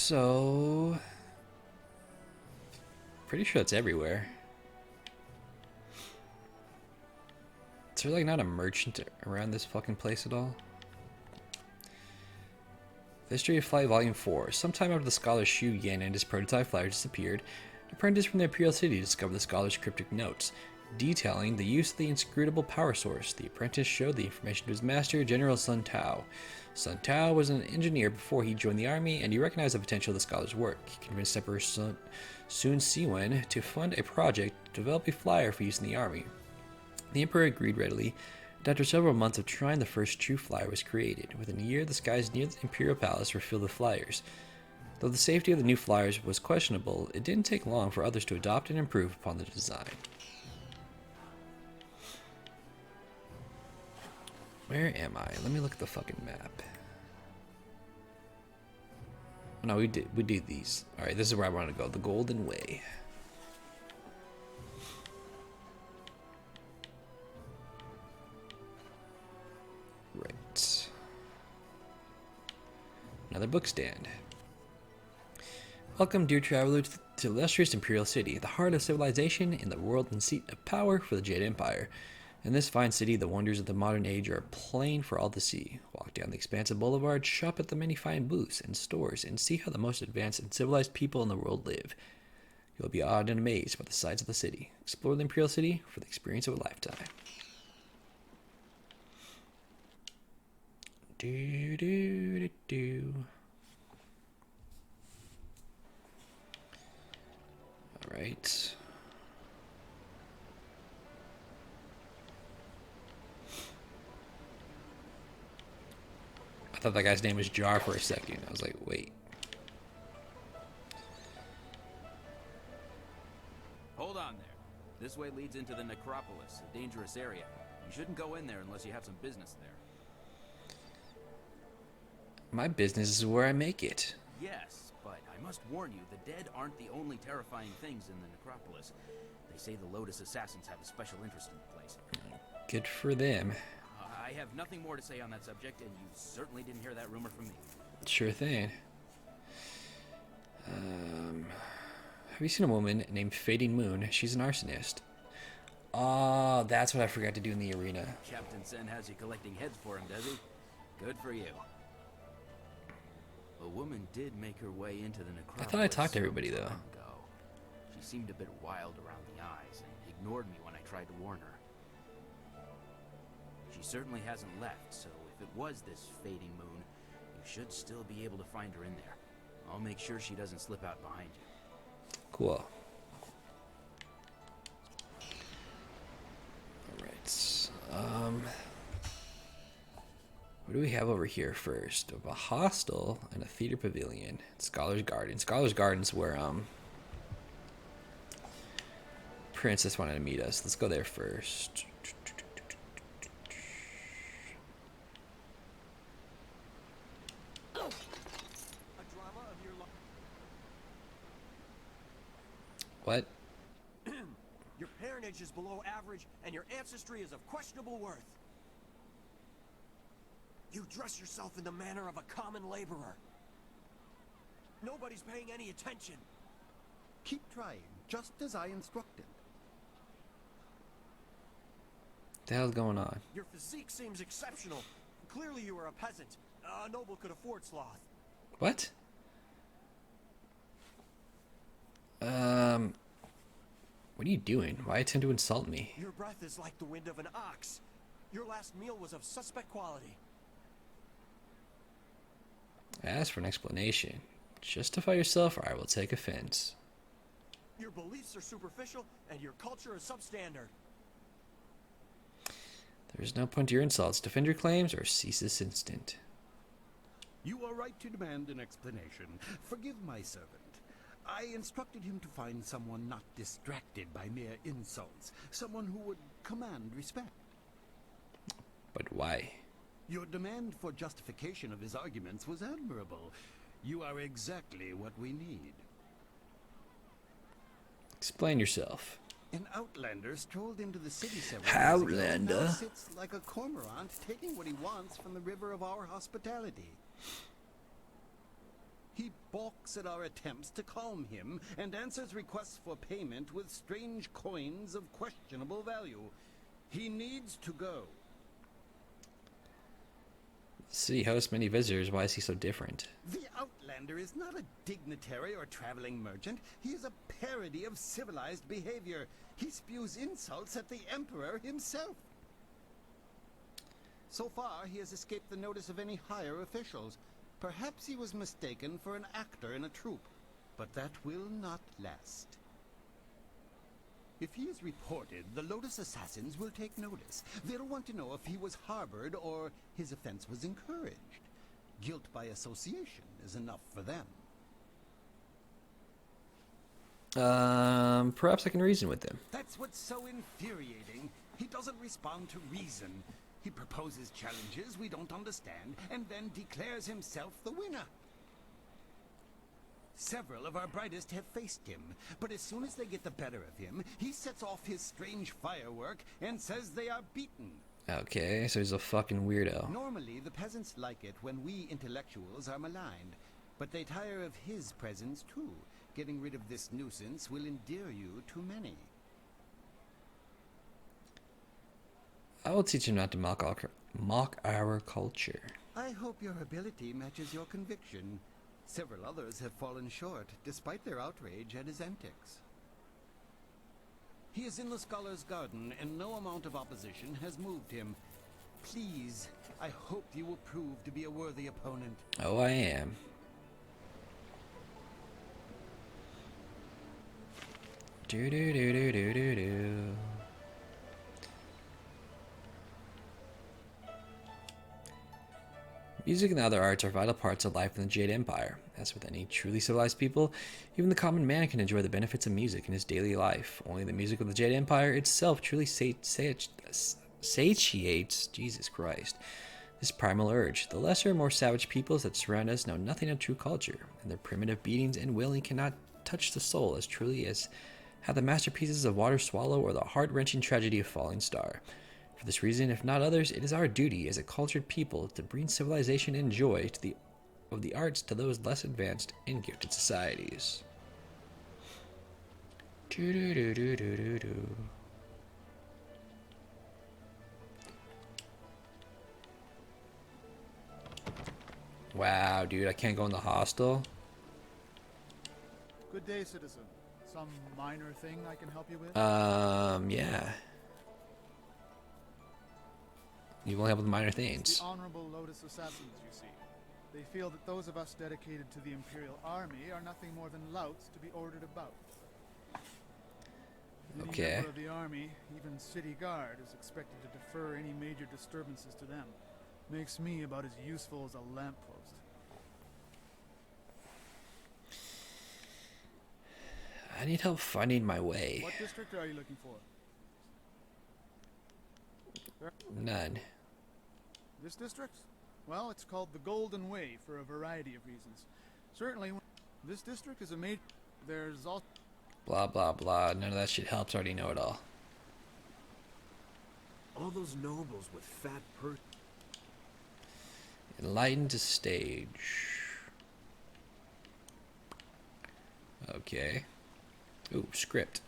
So, pretty sure it's everywhere. Is there like not a merchant around this fucking place at all? The History of Flight Volume 4. Sometime after the scholar Xu Yan and his prototype flyer disappeared, an apprentice from the Imperial City discovered the scholar's cryptic notes, detailing the use of the inscrutable power source. The apprentice showed the information to his master, General Sun Tao. Sun Tao was an engineer before he joined the army, and he recognized the potential of the scholar's work. He convinced Emperor Sun Siwen to fund a project to develop a flyer for use in the army. The Emperor agreed readily, and after several months of trying, the first true flyer was created. Within a year, the skies near the Imperial Palace were filled with flyers. Though the safety of the new flyers was questionable, it didn't take long for others to adopt and improve upon the design. Where am I? Let me look at the fucking map. No, we did these. Alright, this is where I want to go. The Golden Way. Right. Another book stand. Welcome, dear traveler, to the illustrious Imperial City, the heart of civilization in the world and seat of power for the Jade Empire. In this fine city, the wonders of the modern age are plain for all to see. Walk down the expansive boulevard, shop at the many fine booths and stores, and see how the most advanced and civilized people in the world live. You'll be awed and amazed by the sights of the city. Explore the Imperial City for the experience of a lifetime. Do do do do. All right. I thought that guy's name was Jar for a second. I was like, wait. Hold on there. This way leads into the necropolis, a dangerous area. You shouldn't go in there unless you have some business there. My business is where I make it. Yes, but I must warn you, the dead aren't the only terrifying things in the necropolis. They say the Lotus Assassins have a special interest in the place. Good for them. I have nothing more to say on that subject, and you certainly didn't hear that rumor from me. Sure thing. Have you seen a woman named Fading Moon? She's an arsonist. Oh, that's what I forgot to do in the arena. Captain Sen has you collecting heads for him, does he? Good for you. A woman did make her way into the necropolis. I thought I talked to everybody, though. Ago. She seemed a bit wild around the eyes and ignored me when I tried to warn her. She certainly hasn't left, so if it was this Fading Moon, you should still be able to find her in there. I'll make sure she doesn't slip out behind you. Cool. Alright. What do we have over here first? We have a hostel and a theater pavilion. Scholar's Garden. Scholar's Garden's where Princess wanted to meet us. Let's go there first. What? Your parentage is below average, and your ancestry is of questionable worth. You dress yourself in the manner of a common laborer. Nobody's paying any attention. Keep trying, just as I instructed. What the hell's going on? Your physique seems exceptional. Clearly you are a peasant. A noble could afford sloth. What? What are you doing? Why attempt to insult me? Your breath is like the wind of an ox. Your last meal was of suspect quality. Ask for an explanation. Justify yourself or I will take offense. Your beliefs are superficial, and your culture is substandard. There is no point to your insults. Defend your claims or cease this instant. You are right to demand an explanation. Forgive my servant. I instructed him to find someone not distracted by mere insults. Someone who would command respect. But why? Your demand for justification of his arguments was admirable. You are exactly what we need. Explain yourself. An Outlander strolled into the city several Outlander? years ago. Now sits like a cormorant, 'Cormorant, taking what he wants from the river of our hospitality. There is no point to your insults. Defend your claims or cease this instant. You are right to demand an explanation. Forgive my servant. I instructed him to find someone not distracted by mere insults. Someone who would command respect. He balks at our attempts to calm him and answers requests for payment with strange coins of questionable value. He needs to go. The city hosts many visitors. Why is he so different? The Outlander is not a dignitary or traveling merchant. He is a parody of civilized behavior. He spews insults at the Emperor himself. So far, he has escaped the notice of any higher officials. Perhaps he was mistaken for an actor in a troupe, but that will not last. If he is reported, the Lotus assassins will take notice. They'll want to know if he was harbored or his offense was encouraged. Guilt by association is enough for them. Perhaps I can reason with him. That's what's so infuriating. He doesn't respond to reason. He proposes challenges we don't understand and then declares himself the winner. Several of our brightest have faced him, but as soon as they get the better of him, he sets off his strange firework and says they are beaten. Okay, so he's a fucking weirdo. Normally, the peasants like it when we intellectuals are maligned, but they tire of his presence too. Getting rid of this nuisance will endear you to many. I will teach him not to mock our culture. I hope your ability matches your conviction. Several others have fallen short, despite their outrage at his antics. He is in the Scholar's Garden, and no amount of opposition has moved him. Please, I hope you will prove to be a worthy opponent. Oh, I am. Do do do do do do do. Music and other arts are vital parts of life in the Jade Empire. As with any truly civilized people, even the common man can enjoy the benefits of music in his daily life. Only the music of the Jade Empire itself truly satiates, Jesus Christ, this primal urge. The lesser and more savage peoples that surround us know nothing of true culture, and their primitive beatings and willing cannot touch the soul as truly as have the masterpieces of Water Swallow or the heart-wrenching tragedy of Falling Star. For this reason, if not others, it is our duty as a cultured people to bring civilization and joy of the arts to those less advanced and gifted societies. Wow, dude, I can't go in the hostel. Good day, citizen. Some minor thing I can help you with? Yeah. You will help with minor It's things. the Honorable Lotus Assassins, you see. They feel that those of us dedicated to the Imperial Army are nothing more than louts to be ordered about. Any Okay. member of the army, even city guard, is expected to defer any major disturbances to them. Makes me about as useful as a lamppost. I need help finding my way. What district are you looking for? None. This district? Well, it's called the Golden Way for a variety of reasons. Certainly, this district is a major... There's also... Blah, blah, blah. None of that shit helps. I already know it all. All those nobles with fat purses. Enlightened to stage. Okay. Ooh, script.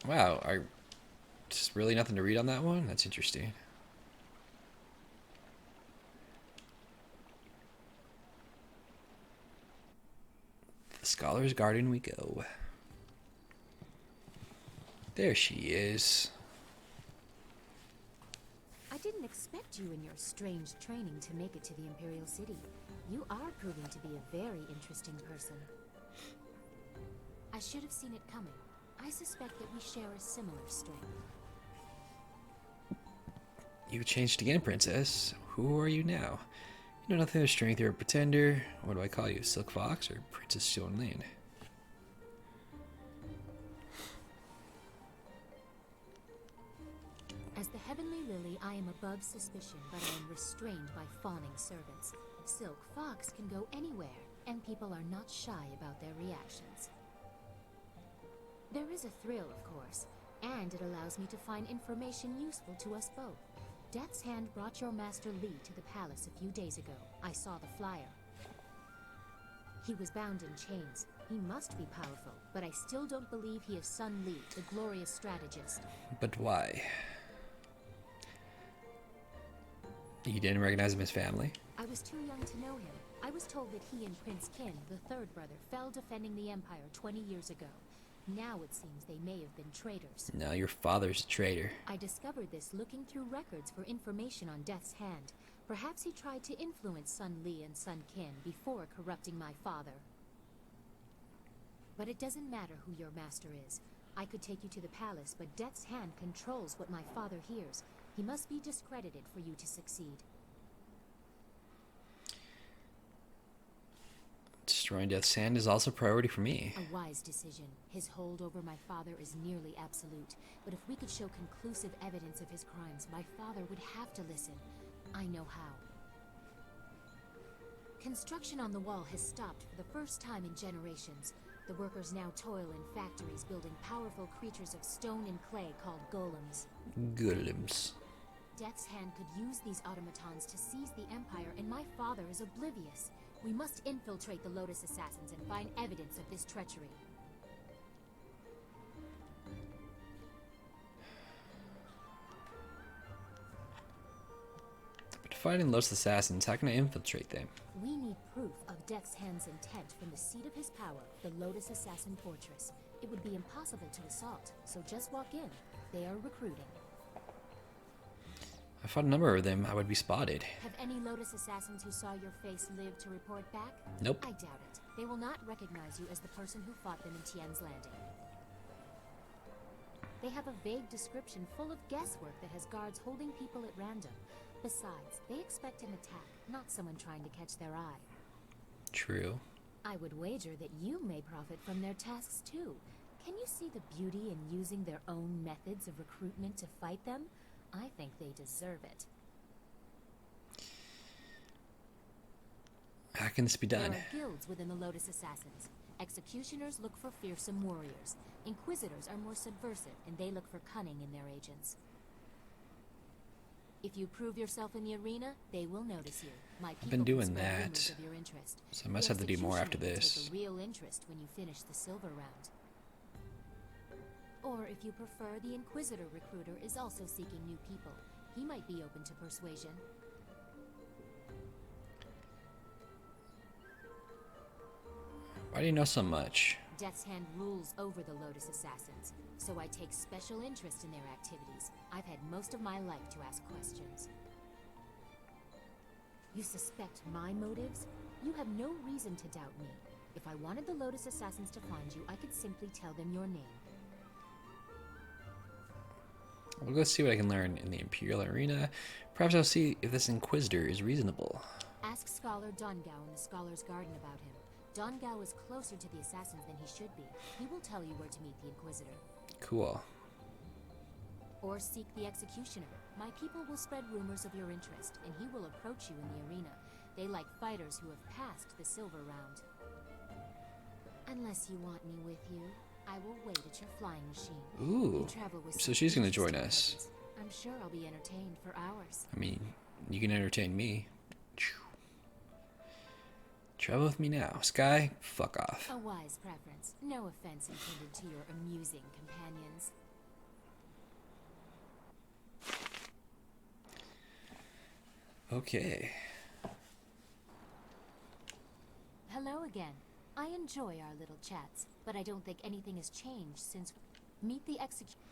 Wow, just really nothing to read on that one? That's interesting. The Scholar's Garden we go. There she is. I didn't expect you in your strange training to make it to the Imperial City. You are proving to be a very interesting person. I should have seen it coming. I suspect that we share a similar strength. You changed again, princess. Who are you now? You know nothing of strength. You're a pretender. What do I call you? Silk Fox or Princess Stone Lane? As the Heavenly Lily, I am above suspicion, but I am restrained by fawning servants. Silk Fox can go anywhere, and people are not shy about their reactions. There is a thrill, of course, and it allows me to find information useful to us both. Death's Hand brought your master Li to the palace a few days ago. I saw the flyer. He was bound in chains. He must be powerful, but I still don't believe he is Sun Li, the glorious strategist. But why? You didn't recognize him as family? I was too young to know him. I was told that he and Prince Qin, the third brother, fell defending the Empire 20 years ago. Now it seems they may have been traitors. No, your father's a traitor. I discovered this looking through records for information on Death's Hand. Perhaps he tried to influence Sun Li and Sun Qin before corrupting my father. But it doesn't matter who your master is. I could take you to the palace, but Death's Hand controls what my father hears. He must be discredited for you to succeed. Destroying Death's Hand is also a priority for me. A wise decision. His hold over my father is nearly absolute. But if we could show conclusive evidence of his crimes, my father would have to listen. I know how. Construction on the wall has stopped for the first time in generations. The workers now toil in factories building powerful creatures of stone and clay called golems. Golems. Death's Hand could use these automatons to seize the Empire, and my father is oblivious. We must infiltrate the Lotus Assassins and find evidence of this treachery. But fighting Lotus Assassins, how can I infiltrate them? We need proof of Death's Hand's intent from the seat of his power, the Lotus Assassin Fortress. It would be impossible to assault, so just walk in. They are recruiting. I fought a number of them, I would be spotted. Have any Lotus Assassins who saw your face lived to report back? Nope. I doubt it. They will not recognize you as the person who fought them in Tian's Landing. They have a vague description full of guesswork that has guards holding people at random. Besides, they expect an attack, not someone trying to catch their eye. True. I would wager that you may profit from their tasks too. Can you see the beauty in using their own methods of recruitment to fight them? I think they deserve it. How can this be done? There are guilds within the Lotus Assassins. Executioners look for fearsome warriors. Inquisitors are more subversive, and they look for cunning in their agents. If you prove yourself in the arena, they will notice you. My people I've been can doing spread that, rumors of your interest. so I must The have to do more after executioner will this. take a real interest when you finish the silver round. Or if you prefer, the Inquisitor recruiter is also seeking new people. He might be open to persuasion. Why do you know so much? Death's Hand rules over the Lotus Assassins, so I take special interest in their activities. I've had most of my life to ask questions. You suspect my motives? You have no reason to doubt me. If I wanted the Lotus Assassins to find you, I could simply tell them your name. We'll go see what I can learn in the Imperial Arena. Perhaps I'll see if this Inquisitor is reasonable. Ask Scholar Dongao in the Scholar's Garden about him. Dongao is closer to the assassins than he should be. He will tell you where to meet the Inquisitor. Cool. Or seek the Executioner. My people will spread rumors of your interest, and he will approach you in the arena. They like fighters who have passed the silver round. Unless you want me with you, I will wait at your flying machine. Ooh. You travel with So some she's gonna interesting join us. presence. I'm sure I'll be entertained for hours. I mean, you can entertain me. Travel with me now. Sky, fuck off. A wise preference. No offense intended to your amusing companions. Okay. Hello again. I enjoy our little chats, but I don't think anything has changed since... Meet the executioner.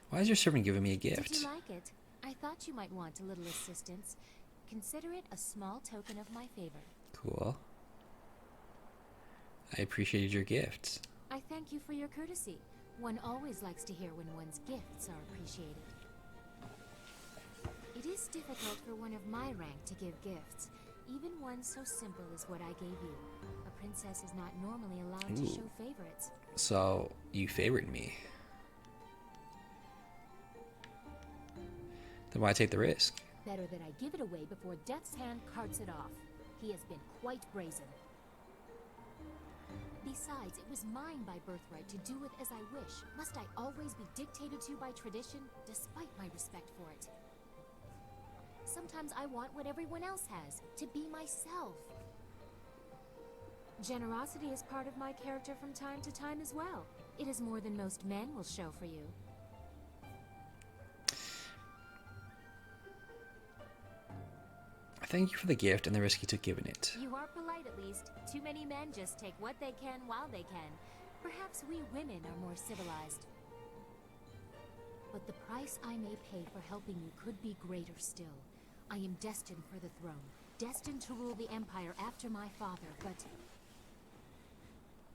Why is your servant giving me a Did gift? you like it? I thought you might want a little assistance. Consider it a small token of my favor. Cool. I appreciated your gifts. I thank you for your courtesy. One always likes to hear when one's gifts are appreciated. It is difficult for one of my rank to give gifts, even one so simple as what I gave you. A princess is not normally allowed to Ooh. show favorites. So, you favored me. Then why take the risk? Better that I give it away before Death's Hand carts it off. He has been quite brazen. Besides, it was mine by birthright to do with as I wish. Must I always be dictated to by tradition, despite my respect for it? Sometimes I want what everyone else has, to be myself. Generosity is part of my character from time to time as well. It is more than most men will show for you. Thank you for the gift and the risk you took giving it. You are polite at least. Too many men just take what they can while they can. Perhaps we women are more civilized. But the price I may pay for helping you could be greater still. I am destined for the throne, destined to rule the Empire after my father, but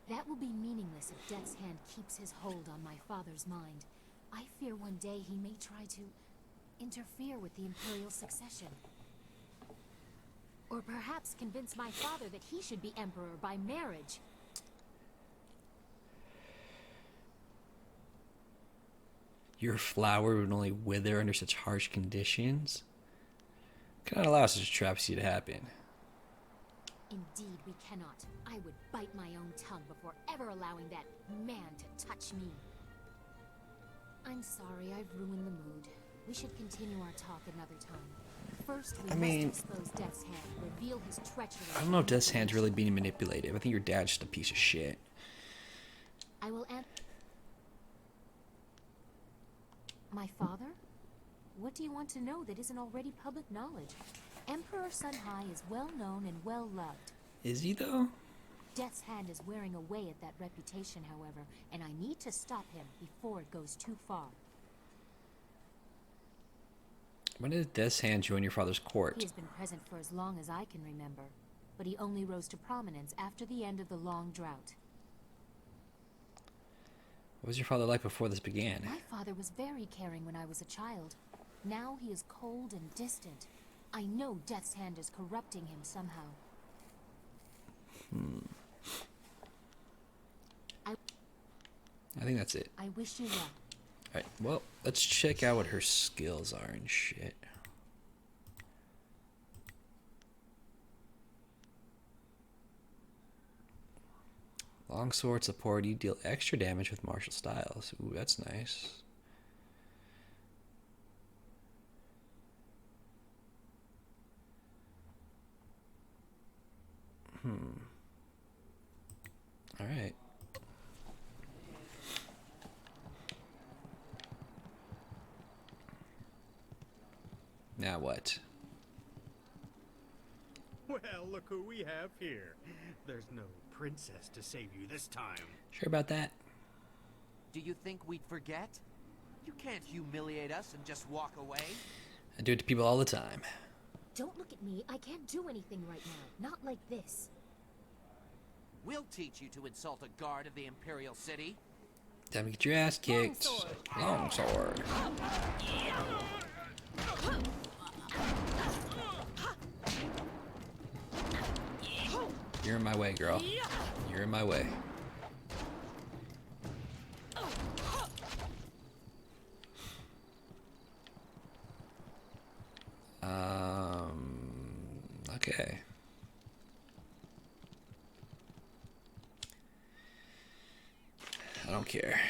that will be meaningless if Death's Hand keeps his hold on my father's mind. I fear one day he may try to interfere with the Imperial succession. Or perhaps convince my father that he should be Emperor by marriage. Your flower would only wither under such harsh conditions? Cannot allow such a travesty to happen. Indeed, we cannot. I would bite my own tongue before ever allowing that man to touch me. I'm sorry, I've ruined the mood. We should continue our talk another time. First, we must expose Death's Hand, reveal his treachery. I don't know if Death's Hand's really being manipulative. I think your dad's just a piece of shit. I will My father? What do you want to know that isn't already public knowledge? Emperor Sunhai is well known and well loved. Is he, though? Death's Hand is wearing away at that reputation, however, and I need to stop him before it goes too far. When did Death's Hand join your father's court? He has been present for as long as I can remember, but he only rose to prominence after the end of the long drought. What was your father like before this began? My father was very caring when I was a child. Now he is cold and distant. I know Death's Hand is corrupting him somehow. I think that's it. I wish you luck. Alright, well, let's check out what her skills are and shit. Longsword support, you deal extra damage with martial styles. Ooh, that's nice. Alright. Now what? Well, look who we have here. There's no princess to save you this time. Sure about that? Do you think we'd forget? You can't humiliate us and just walk away. I do it to people all the time. Don't look at me. I can't do anything right now. Not like this. We'll teach you to insult a guard of the Imperial City. Time to get your ass kicked. Longsword. You're in my way, girl. You're in my way. Okay. I don't care.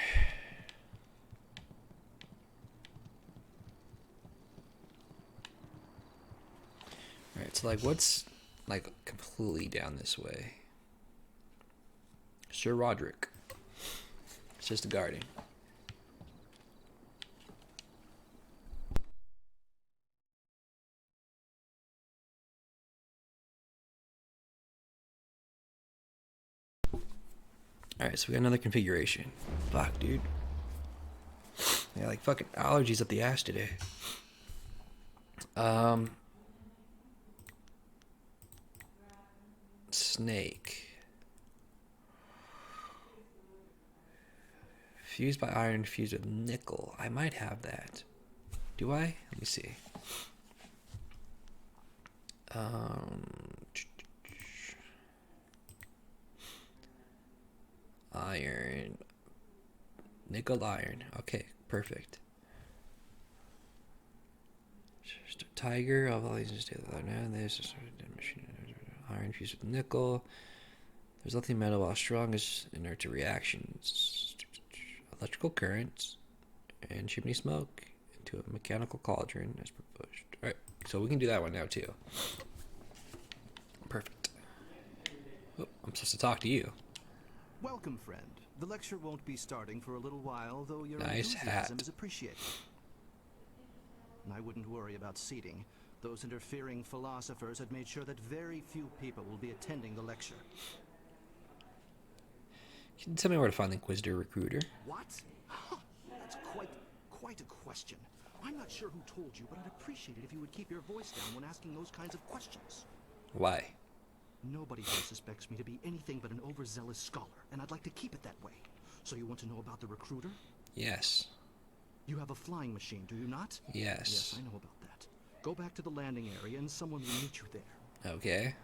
Alright, so like what's like completely down this way? Sir Roderick. It's just a guarding. Alright, so we got another configuration. Fuck, dude. Yeah, like fucking allergies up the ass today. Snake. Fused by iron, fused with nickel. I might have that. Do I? Let me see. Iron. Nickel iron. Okay, perfect. Just a tiger. Of all these, this is iron fused with nickel. Resulting metal, while strong, is inert to reactions. Electrical currents and chimney smoke into a mechanical cauldron as proposed. Alright, so we can do that one now too. Perfect. Oh, I'm supposed to talk to you. Welcome, friend. The lecture won't be starting for a little while, though your Nice enthusiasm hat. is appreciated. I wouldn't worry about seating. Those interfering philosophers had made sure that very few people will be attending the lecture. Can you tell me where to find the Inquisitor Recruiter? What? Huh, that's quite a question. I'm not sure who told you, but I'd appreciate it if you would keep your voice down when asking those kinds of questions. Why? Nobody here suspects me to be anything but an overzealous scholar, and I'd like to keep it that way. So you want to know about the recruiter? Yes. You have a flying machine, do you not? Yes. Yes, I know about that. Go back to the landing area and someone will meet you there. Okay.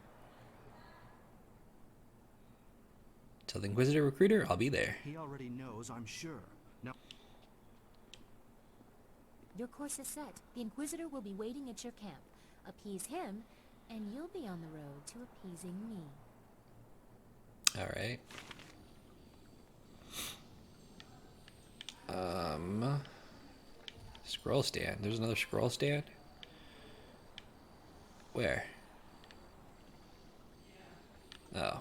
Tell the Inquisitor Recruiter I'll be there. He already knows, I'm sure. Now, Your course is set. The Inquisitor will be waiting at your camp. Appease him, and you'll be on the road to appeasing me. Alright. Scroll stand. There's another scroll stand? Where? Oh.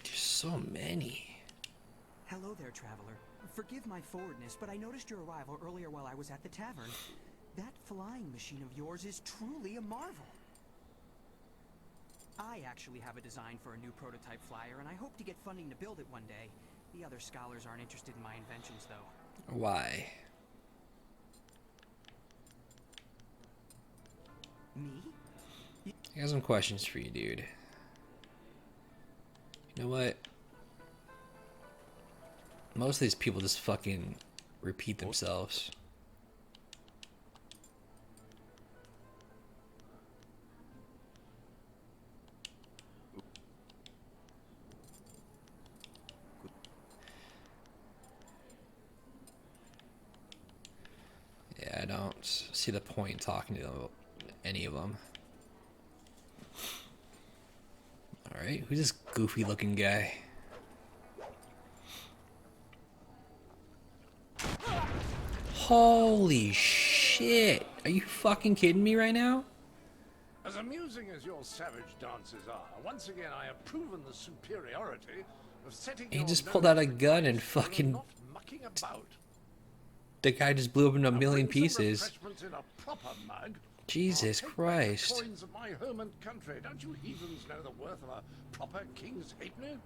There's so many. Hello there, traveler. Forgive my forwardness, but I noticed your arrival earlier while I was at the tavern. That flying machine of yours is truly a marvel. I actually have a design for a new prototype flyer, and I hope to get funding to build it one day. The other scholars aren't interested in my inventions, though. Why? Me? I got some questions for you, dude. You know what? Most of these people just fucking repeat themselves. Yeah, I don't see the point in talking to any of them. Alright, who's this goofy looking guy? Holy shit! Are you fucking kidding me right now? As amusing as your savage dances are, once again I have proven the superiority of setting He your just nose pulled out a to gun and grindstone fucking- not mucking about. The guy just blew up into a Now million bring some pieces. refreshments in a proper mug. Jesus I'll take Christ. back the coins of my home and country. Don't you heathens know the worth of a proper king's halfpenny?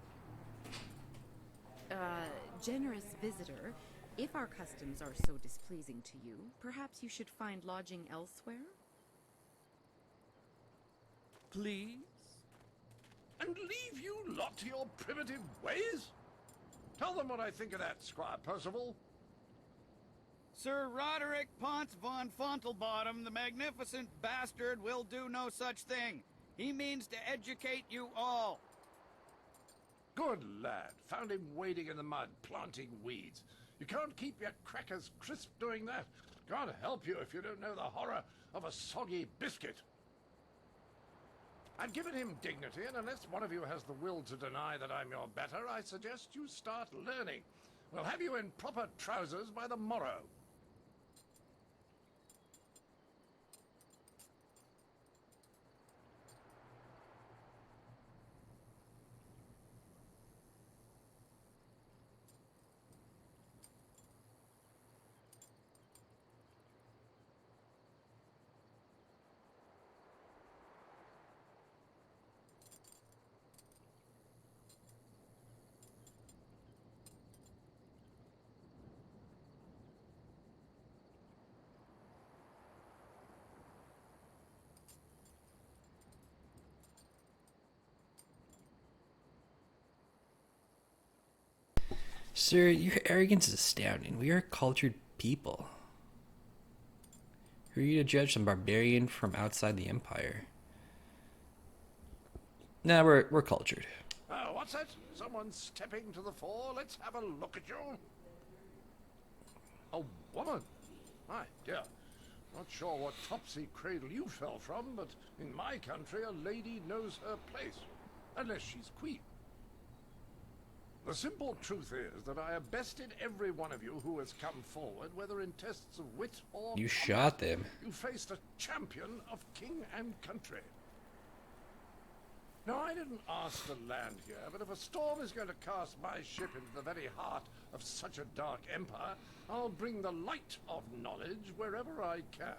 Generous visitor, if our customs are so displeasing to you, perhaps you should find lodging elsewhere? Please? And leave you lot to your primitive ways? Tell them what I think of that, Squire Percival. Sir Roderick Ponce von Fontelbottom, the magnificent bastard, will do no such thing. He means to educate you all. Good lad. Found him wading in the mud, planting weeds. You can't keep your crackers crisp doing that. Can't help you if you don't know the horror of a soggy biscuit. I've given him dignity, and unless one of you has the will to deny that I'm your better, I suggest you start learning. We'll have you in proper trousers by the morrow. Sir, your arrogance is astounding. We are cultured people. Who are you to judge some barbarian from outside the Empire? Nah, we're cultured. What's that? Someone stepping to the fore? Let's have a look at you. A woman? My dear. Not sure what topsy cradle you fell from, but in my country a lady knows her place. Unless she's queen. The simple truth is that I have bested every one of you who has come forward, whether in tests of wit or You combat. shot them. You faced a champion of king and country. Now, I didn't ask to land here, but if a storm is going to cast my ship into the very heart of such a dark empire, I'll bring the light of knowledge wherever I can.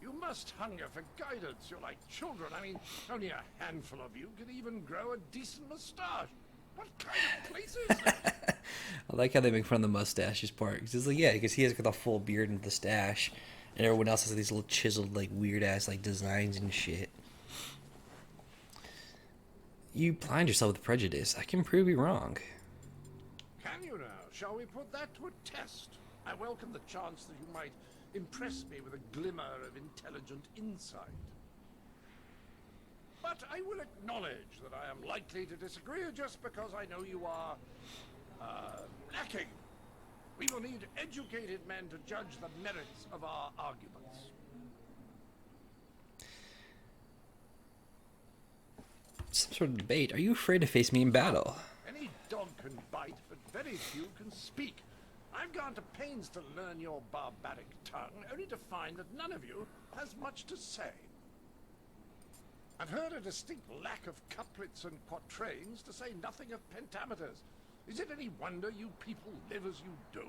You must hunger for guidance. You're like children. I mean, only a handful of you can even grow a decent mustache. What kind of place is this? I like how they make fun of the mustaches part. Because it's like, yeah, because he has got the full beard and the stash. And everyone else has these little chiseled, like, weird-ass, like, designs and shit. You blind yourself with prejudice. I can prove you wrong. Can you now? Shall we put that to a test? I welcome the chance that you might impress me with a glimmer of intelligent insight. But I will acknowledge that I am likely to disagree just because I know you are, lacking. We will need educated men to judge the merits of our arguments. Some sort of debate. Are you afraid to face me in battle? Any dog can bite, but very few can speak. I've gone to pains to learn your barbaric tongue, only to find that none of you has much to say. I've heard a distinct lack of couplets and quatrains, to say nothing of pentameters. Is it any wonder you people live as you do?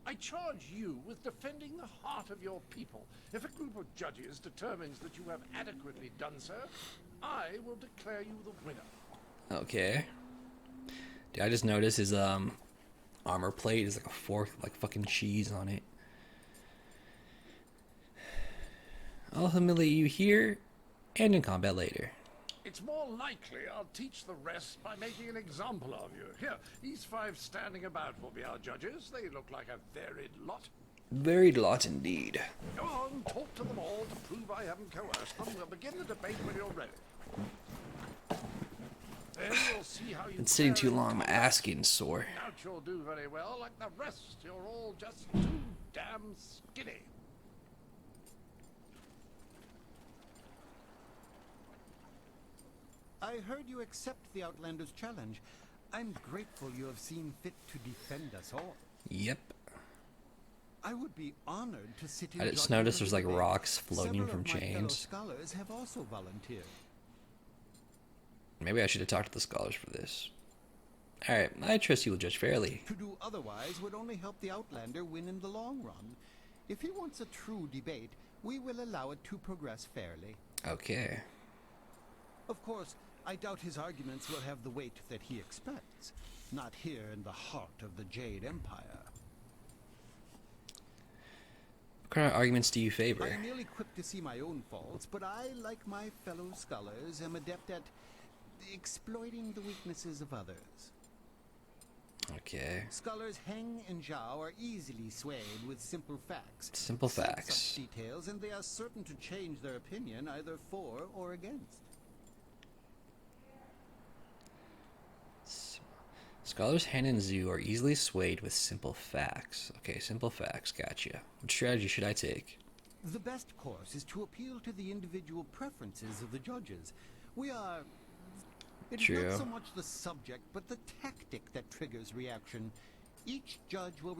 I charge you with defending the heart of your people. If a group of judges determines that you have adequately done so, I will declare you the winner. Okay. Dude, I just noticed his armor plate is like a fork, like fucking cheese on it. I'll humiliate you here and in combat later. It's more likely I'll teach the rest by making an example of you. Here, these 5 standing about will be our judges. They look like a varied lot. Varied lot indeed. Go on, talk to them all to prove I haven't coerced them. We'll begin the debate when you're ready. Then we'll see how you Been sitting fare too in long, my combat. ass getting sore. Doubt you'll do very well. Like the rest, you're all just too damn skinny. I heard you accept the Outlander's challenge. I'm grateful you have seen fit to defend us all. Yep. I would be honored to sit in I just judgment noticed of there's the like debate. rocks floating Several from of my fellow chains. scholars have also volunteered. Maybe I should have talked to the scholars for this. Alright, I trust you will judge fairly. To do otherwise would only help the Outlander win in the long run. If he wants a true debate, we will allow it to progress fairly. Okay. Of course, I doubt his arguments will have the weight that he expects. Not here in the heart of the Jade Empire. What kind of arguments do you I favor? am ill equipped to see my own faults, but I, like my fellow scholars, am adept at exploiting the weaknesses of others. Okay. Scholars Heng and Zhao are easily swayed with simple facts. Simple Some facts. such details, and they are certain to change their opinion either for or against. Scholars Han and Zhu are easily swayed with simple facts. Okay, simple facts, gotcha. What strategy should I take? The best course is to appeal to the individual preferences of the judges. It is True. not so much the subject, but the tactic that triggers reaction. Each judge will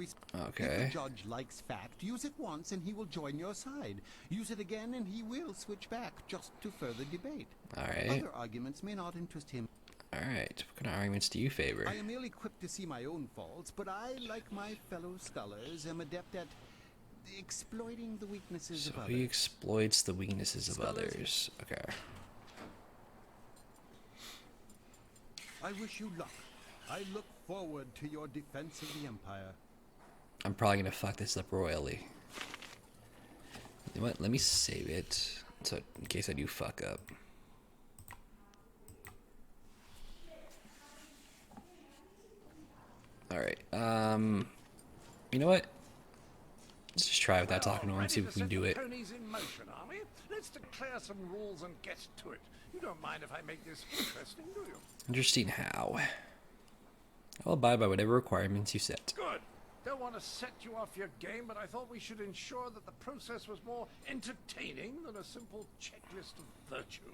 Okay. If the judge likes fact, use it once and he will join your side. Use it again and he will switch back, just to further debate. Alright. Other arguments may not interest him. Alright. What kind of arguments do you favor? I am ill equipped to see my own faults, but I, like my fellow scholars, am adept at exploiting the weaknesses So of others. he exploits the weaknesses of Scholars- others. Okay. I wish you luck. I look forward to your defense of the Empire. I'm probably gonna fuck this up royally. You know what? Let me save it so in case I do fuck up. Alright, you know what? Let's just try without talking to him and see if we can do it. Ponies in motion, are we? Let's declare some rules and get to it. You don't mind if I make this interesting, do you? Interesting how. I'll abide by whatever requirements you set. Good. Don't want to set you off your game, but I thought we should ensure that the process was more entertaining than a simple checklist of virtue.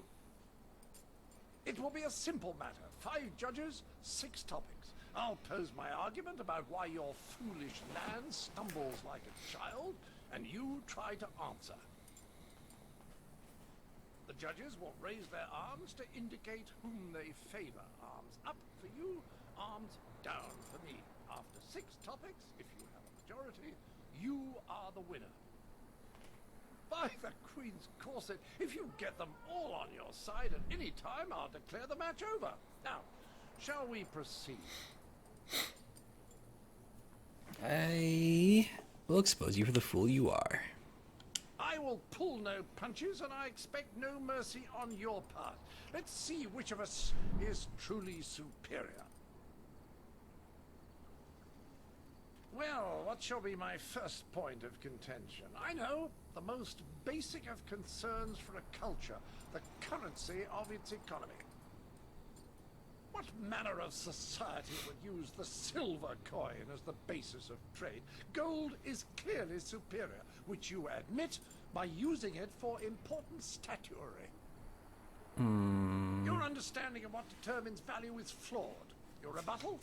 It will be a simple matter. 5 judges, 6 topics. I'll pose my argument about why your foolish land stumbles like a child, and you try to answer. The judges will raise their arms to indicate whom they favor. Arms up for you, arms down for me. After 6 topics, if you have a majority, you are the winner. By the Queen's corset, if you get them all on your side at any time, I'll declare the match over. Now, shall we proceed? I will expose you for the fool you are. I will pull no punches, and I expect no mercy on your part. Let's see which of us is truly superior. Well, what shall be my first point of contention? I know, the most basic of concerns for a culture, the currency of its economy. What manner of society would use the silver coin as the basis of trade? Gold is clearly superior, which you admit by using it for important statuary. Your understanding of what determines value is flawed. Your rebuttal?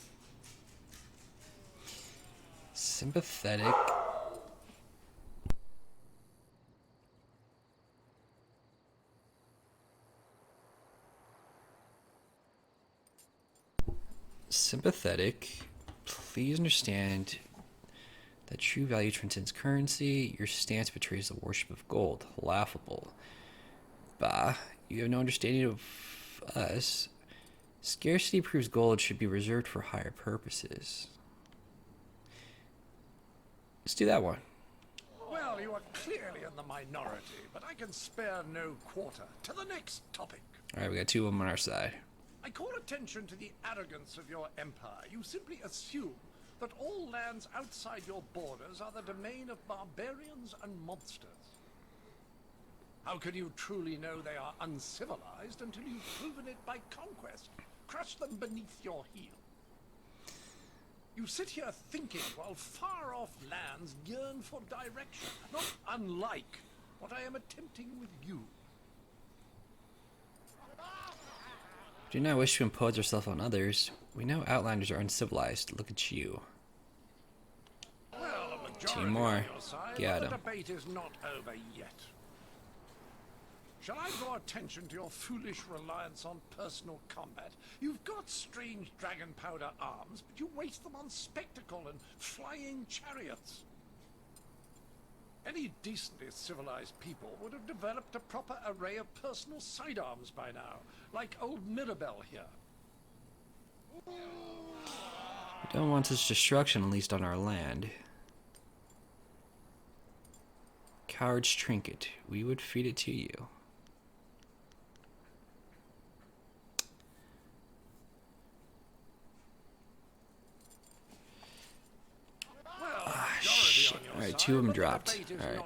Sympathetic. Sympathetic. Please understand that true value transcends currency. Your stance betrays the worship of gold. Laughable. Bah, you have no understanding of us. Scarcity proves gold should be reserved for higher purposes. Let's do that one. Well, you are clearly in the minority, but I can spare no quarter. To the next topic. Alright, we got 2 of them on our side. I call attention to the arrogance of your empire. You simply assume that all lands outside your borders are the domain of barbarians and monsters. How can you truly know they are uncivilized until you've proven it by conquest? Crush them beneath your heel. You sit here thinking while far-off lands yearn for direction, not unlike what I am attempting with you. Do not wish to impose ourselves on others. We know Outlanders are uncivilized. Look at you. Well, a majority 2 more. on your side, Got but him. the debate is not over yet. Shall I draw attention to your foolish reliance on personal combat? You've got strange dragon powder arms, but you waste them on spectacle and flying chariots. Any decently civilized people would have developed a proper array of personal sidearms by now, like old Mirabelle here. We don't want such destruction, at least on our land. Coward's trinket. We would feed it to you. Alright, 2 of them dropped. Alright.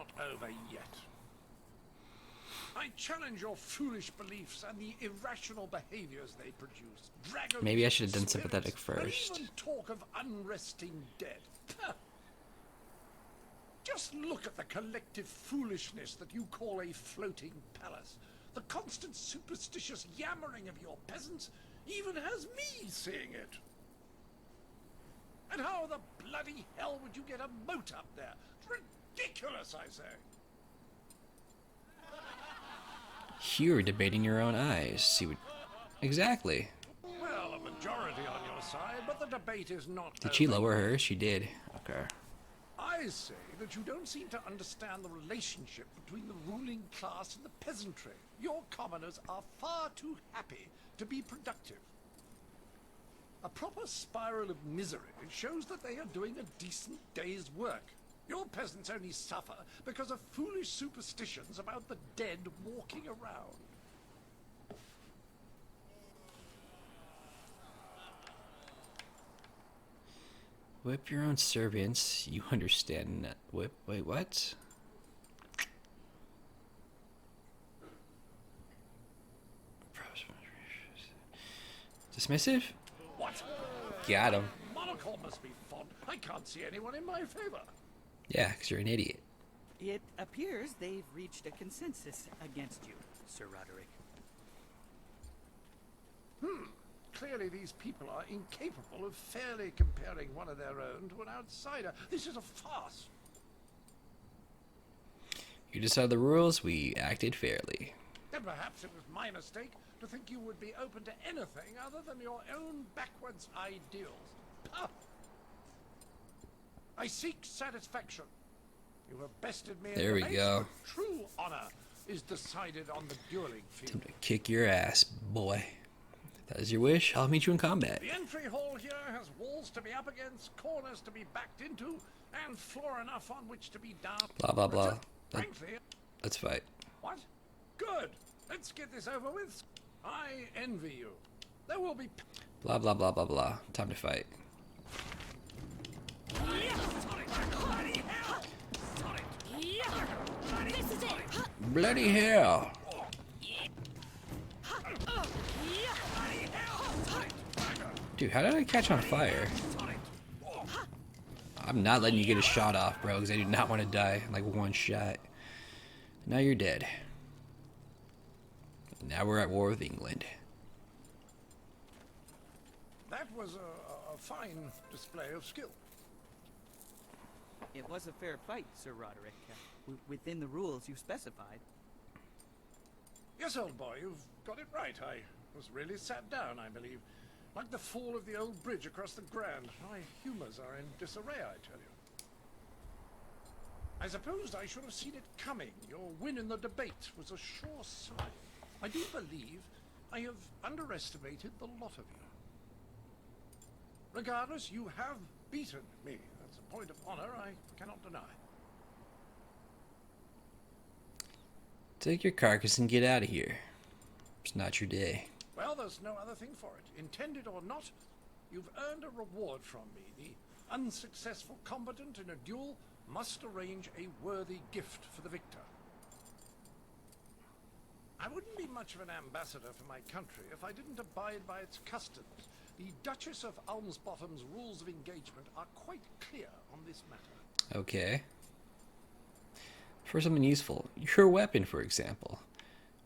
I challenge your foolish beliefs and the irrational behaviors they produce. Dragons, Maybe I should have done sympathetic spirits, and first. even talk of unresting dead. Just look at the collective foolishness that you call a floating palace. The constant superstitious yammering of your peasants even has me seeing it. And how the bloody hell would you get a moat up there? Ridiculous, I say. You're debating your own eyes. See what... Exactly. Well, a majority on your side, but the debate is not Did she over. lower her? She did. Okay. I say that you don't seem to understand the relationship between the ruling class and the peasantry. Your commoners are far too happy to be productive. A proper spiral of misery shows that they are doing a decent day's work. Your peasants only suffer because of foolish superstitions about the dead walking around. Whip your own servants. You understand that. Whip. Wait, what? Dismissive? What? Got him. Monarch call must be fond. I can't see anyone in my favor. Yeah, because you're an idiot. It appears they've reached a consensus against you, Sir Roderick. Clearly these people are incapable of fairly comparing one of their own to an outsider. This is a farce. You decided the rules, we acted fairly. Then perhaps it was my mistake to think you would be open to anything other than your own backwards ideals. Puh! I seek satisfaction. You have bested me in There we the race, go. but true honor is decided on the dueling field. Time to kick your ass, boy. If that is your wish, I'll meet you in combat. The entry hall here has walls to be up against, corners to be backed into, and floor enough on which to be down. Blah, blah, blah. Frankly, Let's fight. what? Good. Let's get this over with. I envy you. There will be... Blah, blah, blah, blah, blah. Time to fight. Bloody hell. Dude, how did I catch on fire? I'm not letting you get a shot off, bro, because I do not want to die in like one shot. Now you're dead. Now we're at war with England. That was a fine display of skill. It was a fair fight, Sir Roderick, within the rules you specified. Yes, old boy, you've got it right. I was really sat down, I believe. Like the fall of the old bridge across the Grand. My humours are in disarray, I tell you. I supposed I should have seen it coming. Your win in the debate was a sure sign. I do believe I have underestimated the lot of you. Regardless, you have beaten me. That's a point of honor I cannot deny. Take your carcass and get out of here. It's not your day. Well, there's no other thing for it. Intended or not, you've earned a reward from me. The unsuccessful combatant in a duel must arrange a worthy gift for the victor. I wouldn't be much of an ambassador for my country if I didn't abide by its customs. The Duchess of Almsbottom's rules of engagement are quite clear on this matter. Okay. For something useful. Your weapon, for example.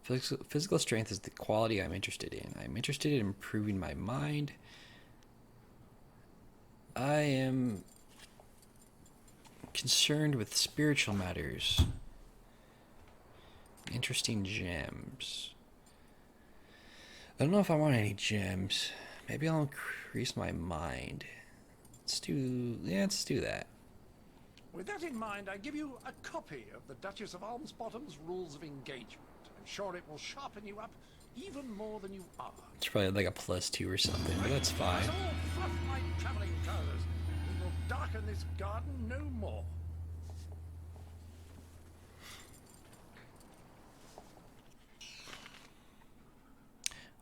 Physical strength is the quality I'm interested in. I'm interested in improving my mind. I am concerned with spiritual matters. Interesting gems. I don't know if I want any gems. Maybe I'll increase my mind. Let's do that. With that in mind, I give you a copy of the Duchess of Almsbottom's rules of engagement. I'm sure it will sharpen you up even more than you are. It's probably like a +2 or something, but that's fine. Let's all fluff my traveling colours. We will darken this garden no more.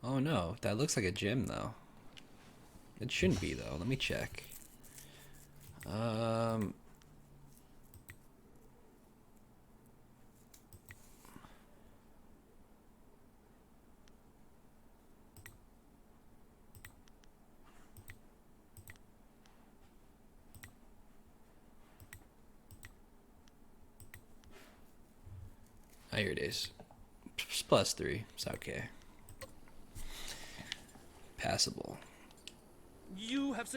Oh no, that looks like a gem though. It shouldn't be though. Let me check. Oh, here it is. It's +3. It's okay. Passable. You have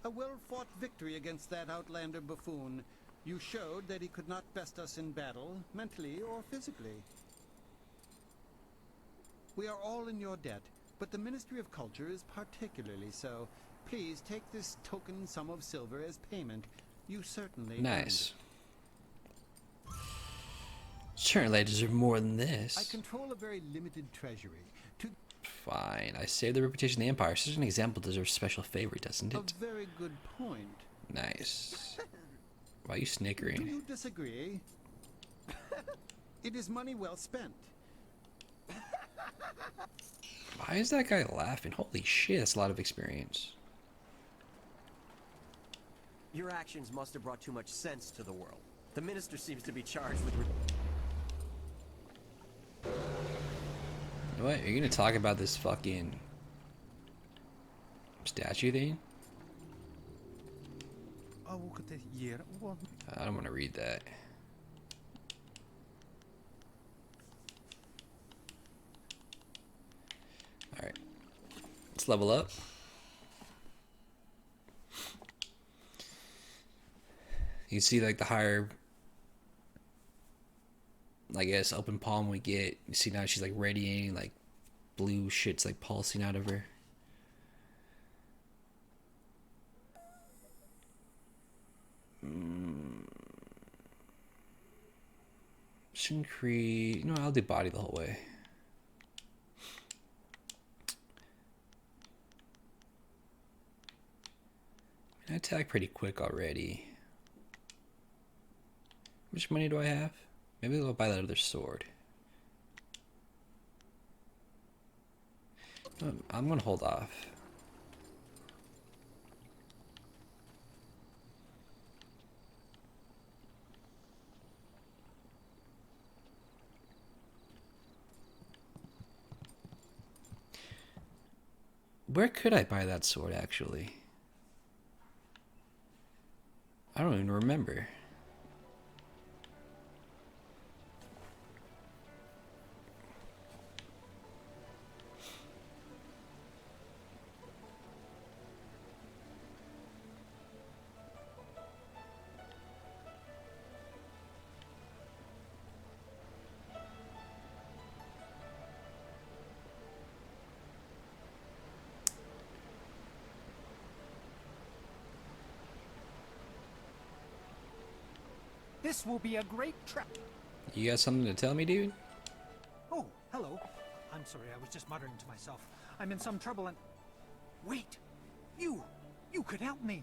A well-fought victory against that Outlander buffoon. You showed that he could not best us in battle, mentally or physically. We are all in your debt, but the Ministry of Culture is particularly so. Please take this token sum of silver as payment. You certainly Nice. Certainly I deserve more than this. I control a very limited treasury. Fine. I saved the reputation of the Empire. Such an example deserves special favor, doesn't it? A very good point. Nice. Why are you Do snickering? you disagree? It is money well spent. Why is that guy laughing? Holy shit, that's a lot of experience. Your actions must have brought too much sense to the world. The minister seems to be charged with... You know what? You're gonna talk about this fucking Statue thing? I don't want to read that. Alright. Let's level up. You can see like the higher, I guess, open palm we get. You see now she's like radiating, like blue shit's like pulsing out of her. Shinkri, no, I'll do body the whole way. I attack pretty quick already. How much money do I have? Maybe I'll buy that other sword. I'm gonna hold off. Where could I buy that sword, actually? I don't even remember. This will be a great trip. You got something to tell me, dude? Oh, hello. I'm sorry, I was just muttering to myself. I'm in some trouble and... Wait! You could help me!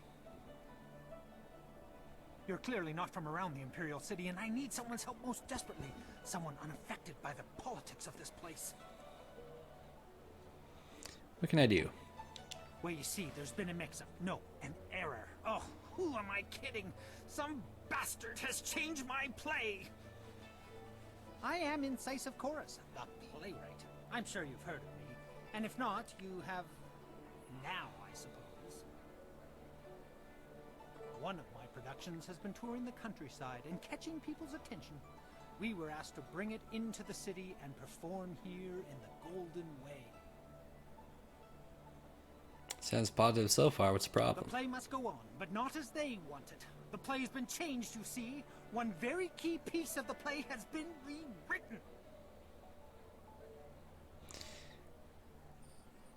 You're clearly not from around the Imperial City, and I need someone's help most desperately. Someone unaffected by the politics of this place. What can I do? Well, you see, there's been a mix-up. No, an error. Oh, who am I kidding? Some bastard has changed my play! I am Incisive Chorus, the playwright. I'm sure you've heard of me. And if not, you have... now, I suppose. One of my productions has been touring the countryside and catching people's attention. We were asked to bring it into the city and perform here in the Golden Way. Sounds positive so far. What's the problem? The play must go on, but not as they want it. The play has been changed, you see. One very key piece of the play has been rewritten.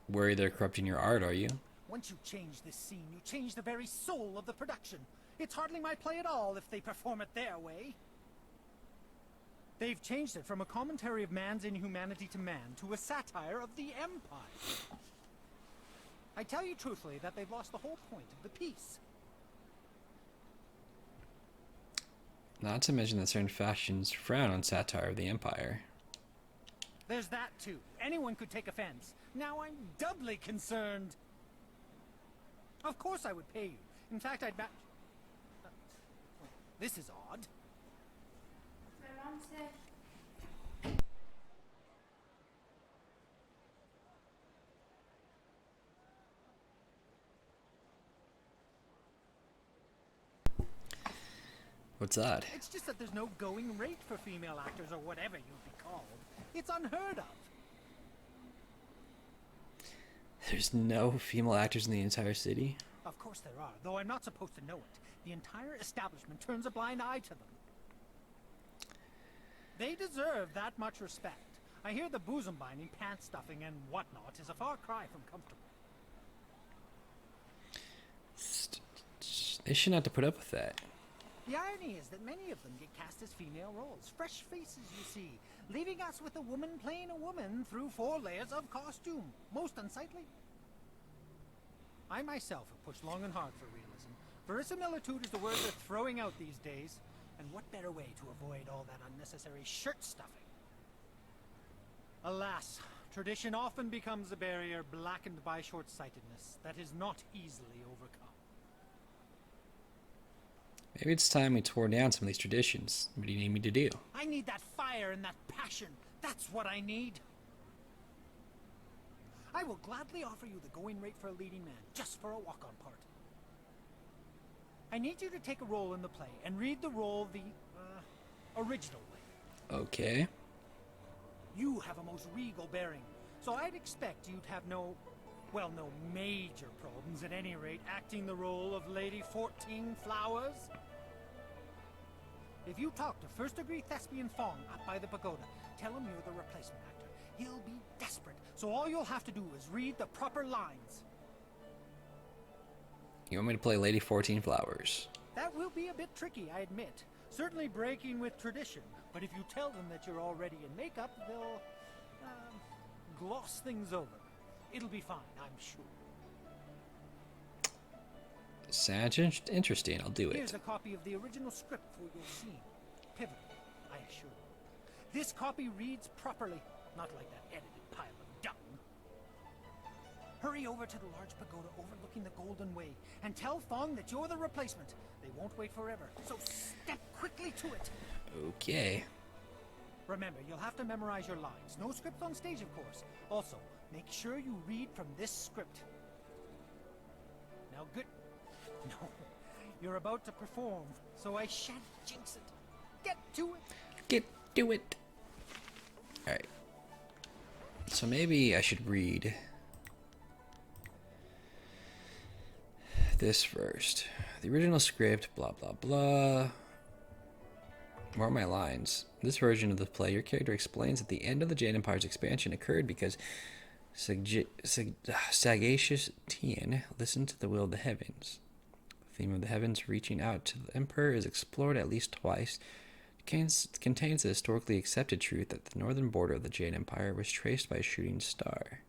Worried they're corrupting your art, are you? Once you change this scene, you change the very soul of the production. It's hardly my play at all if they perform it their way. They've changed it from a commentary of man's inhumanity to man to a satire of the Empire. I tell you truthfully that they've lost the whole point of the piece. Not to mention that certain factions frown on satire of the Empire. There's that too. Anyone could take offense. Now I'm doubly concerned. Of course I would pay you. In fact, I'd this is odd. My mom said... What's that? It's just that there's no going rate for female actors or whatever you'd be called. It's unheard of. There's no female actors in the entire city? Of course there are, though I'm not supposed to know it. The entire establishment turns a blind eye to them. They deserve that much respect. I hear the bosom binding, pants stuffing, and whatnot is a far cry from comfortable. They shouldn't have to put up with that. The irony is that many of them get cast as female roles. Fresh faces, you see, leaving us with a woman playing a woman through 4 layers of costume. Most unsightly. I myself have pushed long and hard for realism. Verisimilitude is the word they're throwing out these days. And what better way to avoid all that unnecessary shirt stuffing? Alas, tradition often becomes a barrier blackened by short-sightedness that is not easily overcome. Maybe it's time we tore down some of these traditions. What do you need me to do? I need that fire and that passion. That's what I need. I will gladly offer you the going rate for a leading man, just for a walk-on part. I need you to take a role in the play and read the role the original way. Okay. You have a most regal bearing, so I'd expect you'd have no major problems at any rate acting the role of Lady 14 Flowers. If you talk to first-degree thespian Fong up by the pagoda, tell him you're the replacement actor. He'll be desperate, so all you'll have to do is read the proper lines. You want me to play Lady 14 Flowers? That will be a bit tricky, I admit. Certainly breaking with tradition, but if you tell them that you're already in makeup, they'll gloss things over. It'll be fine, I'm sure. Sounds interesting. I'll do it. Here's a copy of the original script for your scene. Pivotal, I assure you. This copy reads properly, not like that edited pile of dung. Hurry over to the large pagoda overlooking the Golden Way and tell Fong that you're the replacement. They won't wait forever, so step quickly to it. Okay. Remember, you'll have to memorize your lines. No script on stage, of course. Also, make sure you read from this script. Now, good. No, you're about to perform, so I shan't jinx it. Get to it. Get to it. Alright. So maybe I should read this first. The original script, blah, blah, blah. Where are my lines? In this version of the play, your character explains that the end of the Jade Empire's expansion occurred because sagacious Tien listened to the will of the heavens. The theme of the heavens reaching out to the Emperor is explored at least twice. It contains the historically accepted truth that the northern border of the Jade Empire was traced by a shooting star.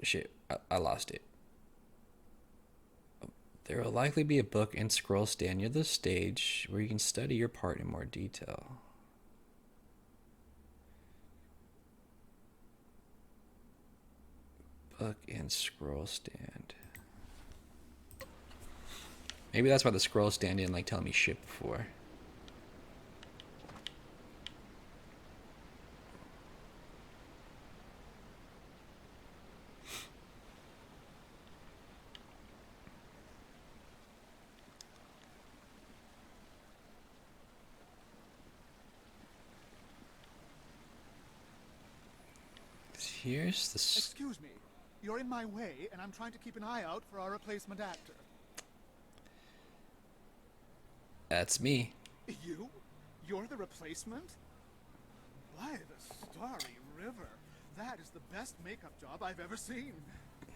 Shit, I lost it. There will likely be a book and scroll stand near the stage where you can study your part in more detail. Book and scroll stand. Maybe that's why the scroll stand didn't like tell me shit before. Here's the... Excuse me. You're in my way, and I'm trying to keep an eye out for our replacement actor. That's me. You? You're the replacement? By the starry river. That is the best makeup job I've ever seen.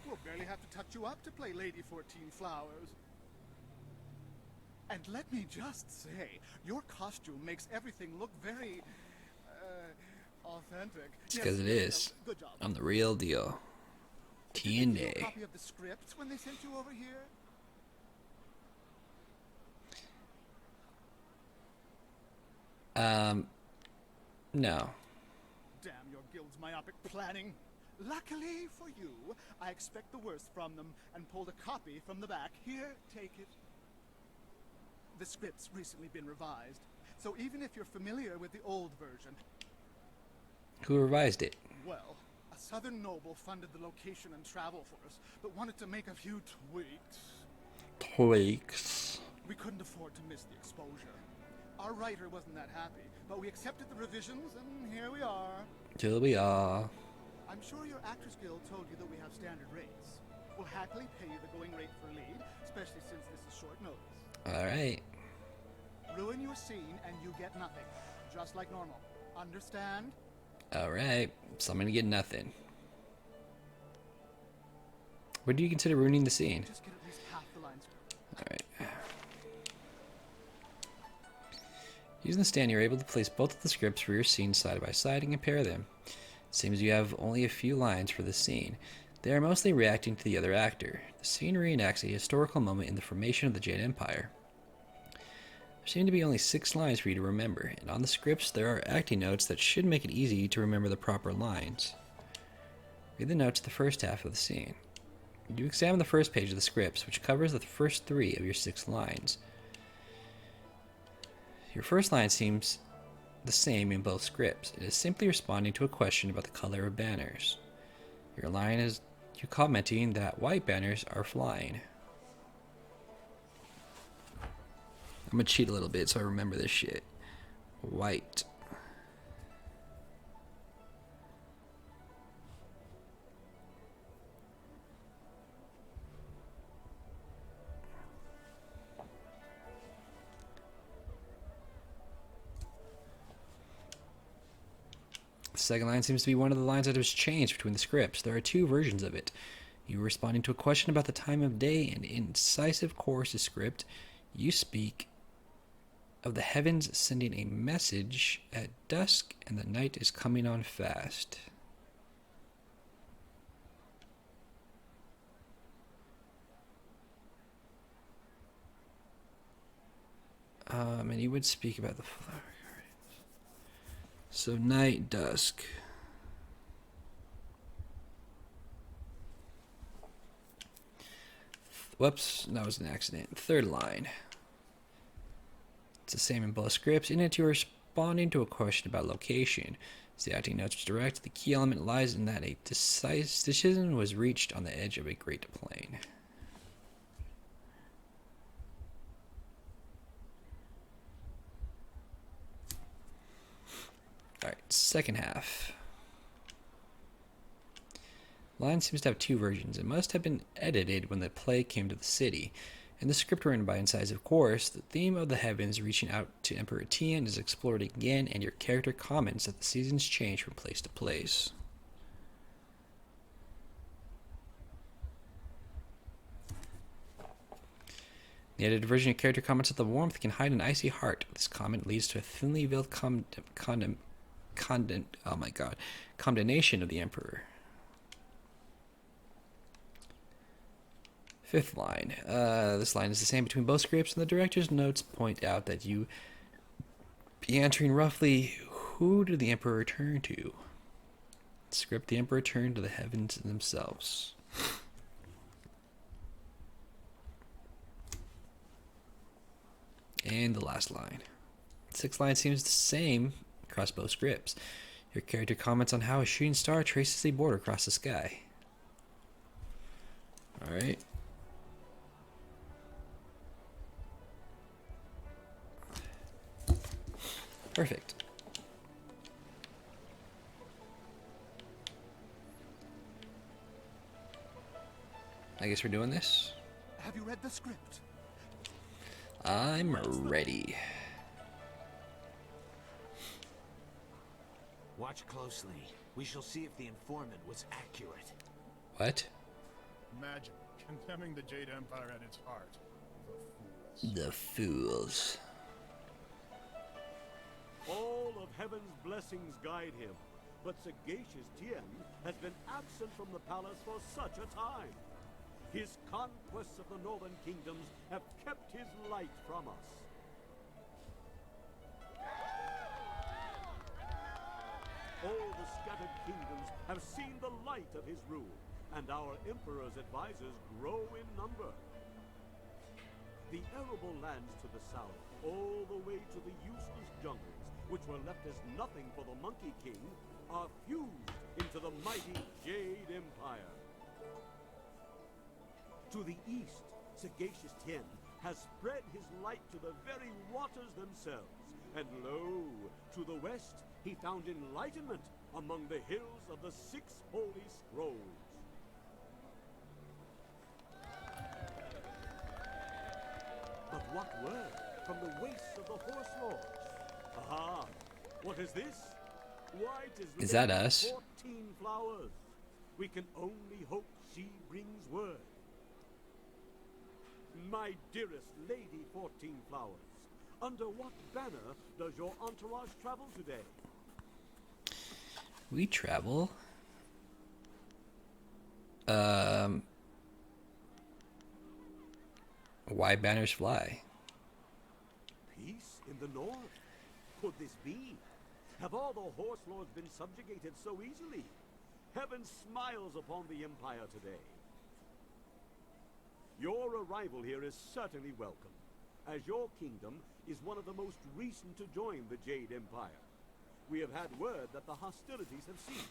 We'll barely have to touch you up to play Lady 14 Flowers. And let me just say, your costume makes everything look very... authentic. It's because it is. Good job. I'm the real deal. Did they give you a TNA. copy of the script when they sent you over here? No. Damn your guild's myopic planning. Luckily for you, I expect the worst from them and pulled a copy from the back. Here, take it. The script's recently been revised, so even if you're familiar with the old version... Who revised it? Well, a southern noble funded the location and travel for us, but wanted to make a few tweaks. Tweaks. We couldn't afford to miss the exposure. Our writer wasn't that happy, but we accepted the revisions, and here we are. Here we are. I'm sure your Actors Guild told you that we have standard rates. We'll happily pay you the going rate for lead, especially since this is short notice. Alright. Ruin your scene and you get nothing, just like normal. Understand? Alright. So I'm gonna get nothing. What do you consider ruining the scene? Just get at least half the lines. Alright. Using the stand, you're able to place both of the scripts for your scenes side by side and compare them. It seems you have only a few lines for the scene. They are mostly reacting to the other actor. The scene reenacts a historical moment in the formation of the Jade Empire. There seem to be only 6 lines for you to remember, and on the scripts there are acting notes that should make it easy to remember the proper lines. Read the notes of the first half of the scene. You examine the first page of the scripts, which covers the first 3 of your 6 lines. Your first line seems the same in both scripts. It is simply responding to a question about the color of banners. Your line is you commenting that white banners are flying. I'm gonna cheat a little bit so I remember this shit. White. The second line seems to be one of the lines that has changed between the scripts. There are two versions of it. You are responding to a question about the time of day, and incisive chorus script. You speak of the heavens sending a message at dusk, and the night is coming on fast. And you would speak about the flower. So night, dusk. Whoops, that was an accident. Third line. It's the same in both scripts. In it, you're responding to a question about location. As the acting notes direct, the key element lies in that a decision was reached on the edge of a great plain. Alright, second half. Line seems to have two versions. It must have been edited when the play came to the city. In the script written by Incisive Chorus, the theme of the heavens reaching out to Emperor Tian is explored again, and your character comments that the seasons change from place to place. The edited version, your character comments that the warmth can hide an icy heart. This comment leads to a thinly veiled condemnation of the Emperor. Fifth line. This line is the same between both scripts, and the director's notes point out that you be answering roughly, who did the Emperor return to? Script, the Emperor returned to the heavens themselves. And the last line. Sixth line seems the same across both scripts. Your character comments on how a shooting star traces a border across the sky. Alright. Perfect. I guess we're doing this. Have you read the script? I'm ready. Watch closely. We shall see if the informant was accurate. What? Imagine condemning the Jade Empire at its heart. The fools. All of heaven's blessings guide him, but sagacious Tien has been absent from the palace for such a time. His conquests of the northern kingdoms have kept his light from us. All the scattered kingdoms have seen the light of his rule, and our emperor's advisors grow in number. The arable lands to the south, all the way to the useless jungles, which were left as nothing for the Monkey King, are fused into the mighty Jade Empire. To the east, sagacious Tien has spread his light to the very waters themselves, and lo, to the west, he found enlightenment among the hills of the 6 holy scrolls. But what word from the wastes of the Horse Lords? Aha! What is this? White Is that us? 14 flowers. We can only hope she brings word. My dearest Lady 14 Flowers, under what banner does your entourage travel today? We travel. Why banners fly? Peace in the north? Could this be? Have all the Horse Lords been subjugated so easily? Heaven smiles upon the Empire today. Your arrival here is certainly welcome, as your kingdom is one of the most recent to join the Jade Empire. We have had word that the hostilities have ceased.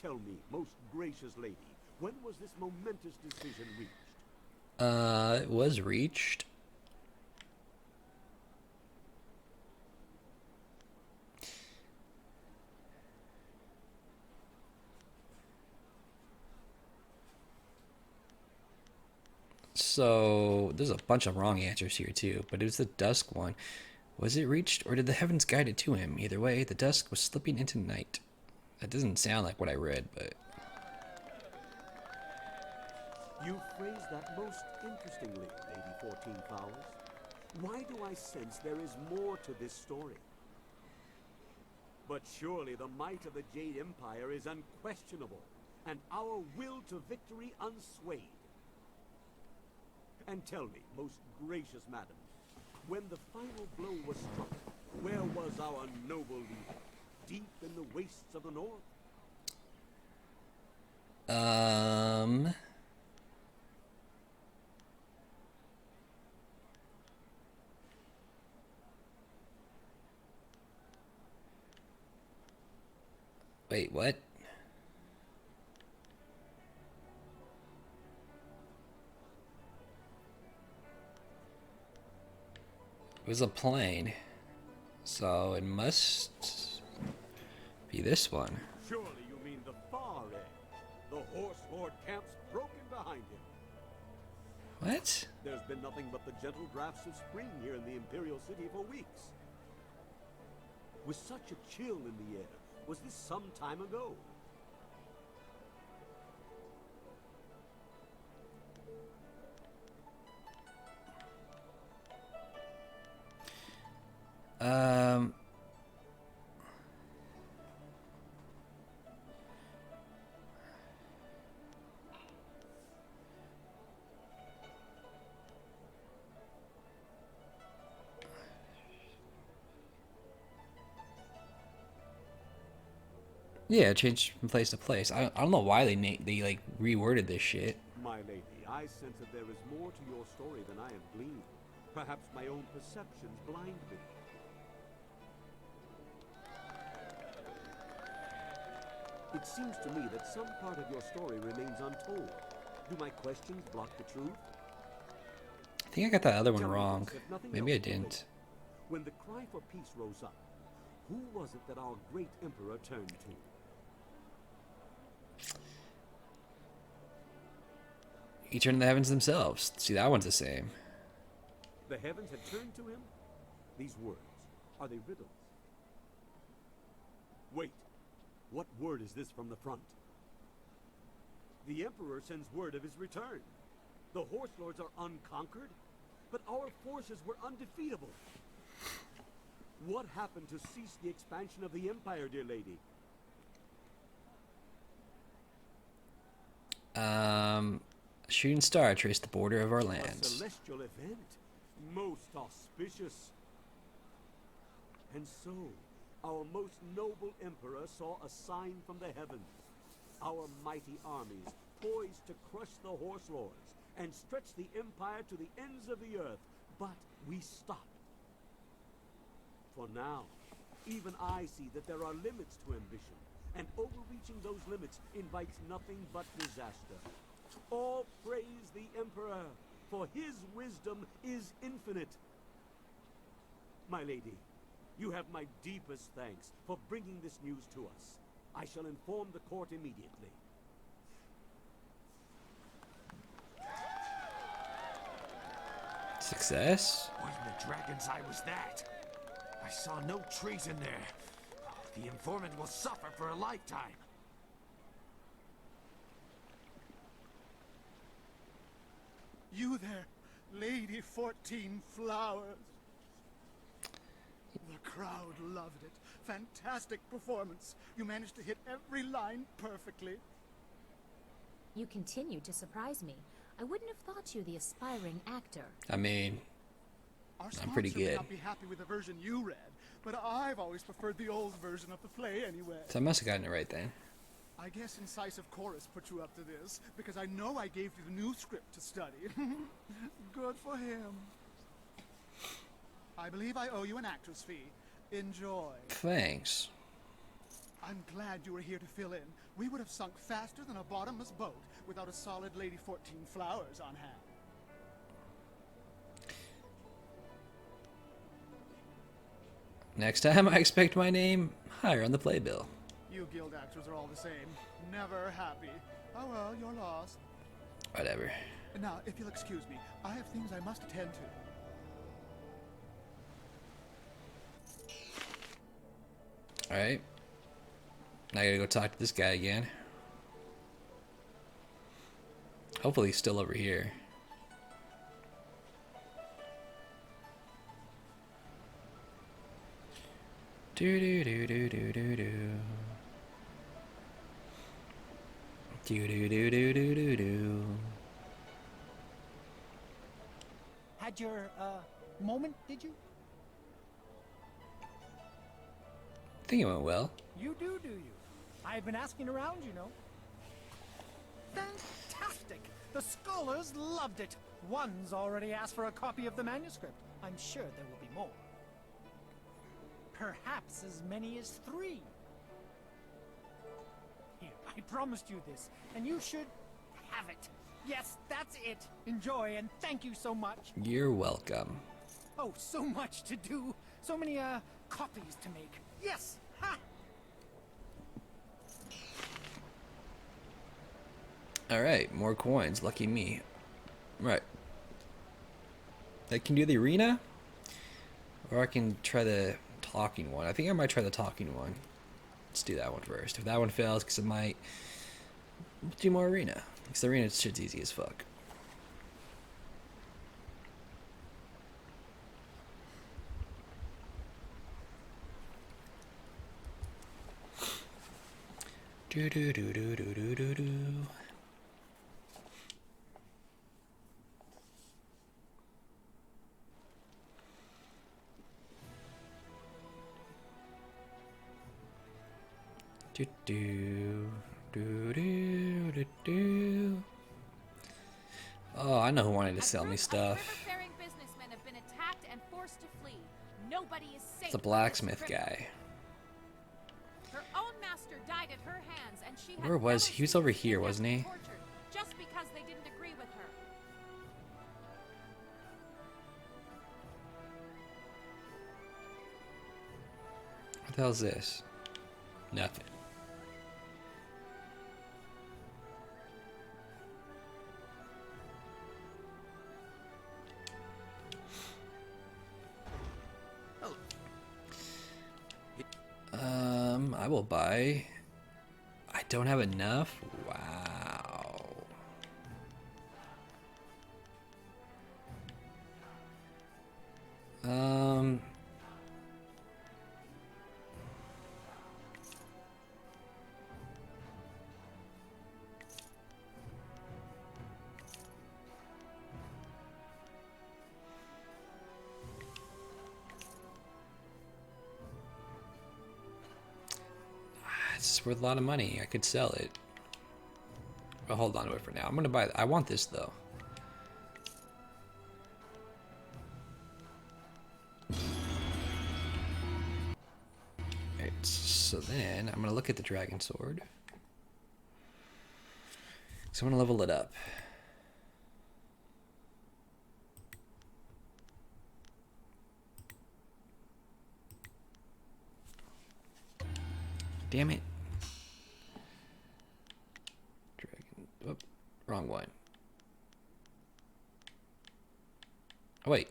Tell me, most gracious lady, when was this momentous decision reached? It was reached. So there's a bunch of wrong answers here too, but it was the dusk one. Was it reached, or did the heavens guide it to him? Either way, the dusk was slipping into night. That doesn't sound like what I read, but... You phrased that most interestingly, Lady 14 Flowers. Why do I sense there is more to this story? But surely the might of the Jade Empire is unquestionable, and our will to victory unswayed. And tell me, most gracious madam, when the final blow was struck, where was our noble leader? Deep in the wastes of the north? Wait, what? It was a plane, so it must be this one. Surely you mean the far edge. The Horse Lord camp's broken behind him. What? There's been nothing but the gentle drafts of spring here in the Imperial City for weeks. With such a chill in the air, was this some time ago? Yeah, it changed from place to place. I don't know why they like reworded this shit. My lady, I sense that there is more to your story than I have gleaned. Perhaps my own perceptions blind me. It seems to me that some part of your story remains untold. Do my questions block the truth? I think I got that other one Tell me wrong. this, if nothing Maybe I else, didn't. when the cry for peace rose up, who was it that our great emperor turned to? He turned to the heavens themselves. See, that one's the same. The heavens had turned to him? These words, are they riddles? Wait, what word is this from the front? The Emperor sends word of his return. The Horse Lords are unconquered, but our forces were undefeatable. What happened to cease the expansion of the Empire, dear lady? Shooting star traced the border of our A lands. celestial event, most auspicious. And so, our most noble emperor saw a sign from the heavens. Our mighty armies poised to crush the Horse Lords and stretch the empire to the ends of the earth. But we stopped. For now, even I see that there are limits to ambition, and overreaching those limits invites nothing but disaster. All praise the Emperor, for his wisdom is infinite. My lady, you have my deepest thanks for bringing this news to us. I shall inform the court immediately. Success? What in the dragon's eye was that? I saw no treason there. The informant will suffer for a lifetime. You there, Lady 14 Flowers. The crowd loved it. Fantastic performance. You managed to hit every line perfectly. You continue to surprise me. I wouldn't have thought you the aspiring actor. I mean, Our I'm pretty sponsor may good. not be happy with the version you read, but I've always preferred the old version of the play anyway. So I must have gotten it right then. I guess Incisive Chorus put you up to this, because I know I gave you the new script to study. Good for him. I believe I owe you an actor's fee. Enjoy. Thanks. I'm glad you were here to fill in. We would have sunk faster than a bottomless boat without a solid Lady 14 flowers on hand. Next time I expect my name higher on the playbill. You guild actors are all the same. Never happy. Oh well, you're lost. Whatever. Now, if you'll excuse me, I have things I must attend to. Alright. Now I gotta go talk to this guy again. Hopefully he's still over here. Do do do do do do do. Do do do do do do do. Had your, moment, did you? I think it went well. You do you? I've been asking around, you know. Fantastic! The scholars loved it. One's already asked for a copy of the manuscript. I'm sure there will be more. Perhaps as many as 3. Here, I promised you this, and you should have it. Yes, that's it. Enjoy, and thank you so much. You're welcome. Oh, so much to do. So many, copies to make. Yes! Ha! Alright, more coins. Lucky me. Right. I can do the arena? Or I can try the talking one. I think I might try the talking one. Let's do that one first. If that one fails, because it might do more arena. Because the arena shit's easy as fuck. Do do do do do do do do. Do do do do do do. Oh, I know who wanted to sell me stuff. Riverfaring businessmen have been attacked and forced to flee. Nobody is safe. It's the blacksmith guy. Her own master died at her hands, and she had Where was he? He was over here, wasn't he? tortured just because they didn't agree with her. What the hell is this? Nothing. I will buy. I don't have enough. Wow. It's worth a lot of money. I could sell it. But hold on to it for now. I'm gonna buy it. I want this though. Alright, so then I'm gonna look at the dragon sword. So I'm gonna level it up. Damn it. Dragon. Oh, wrong one. Oh, wait.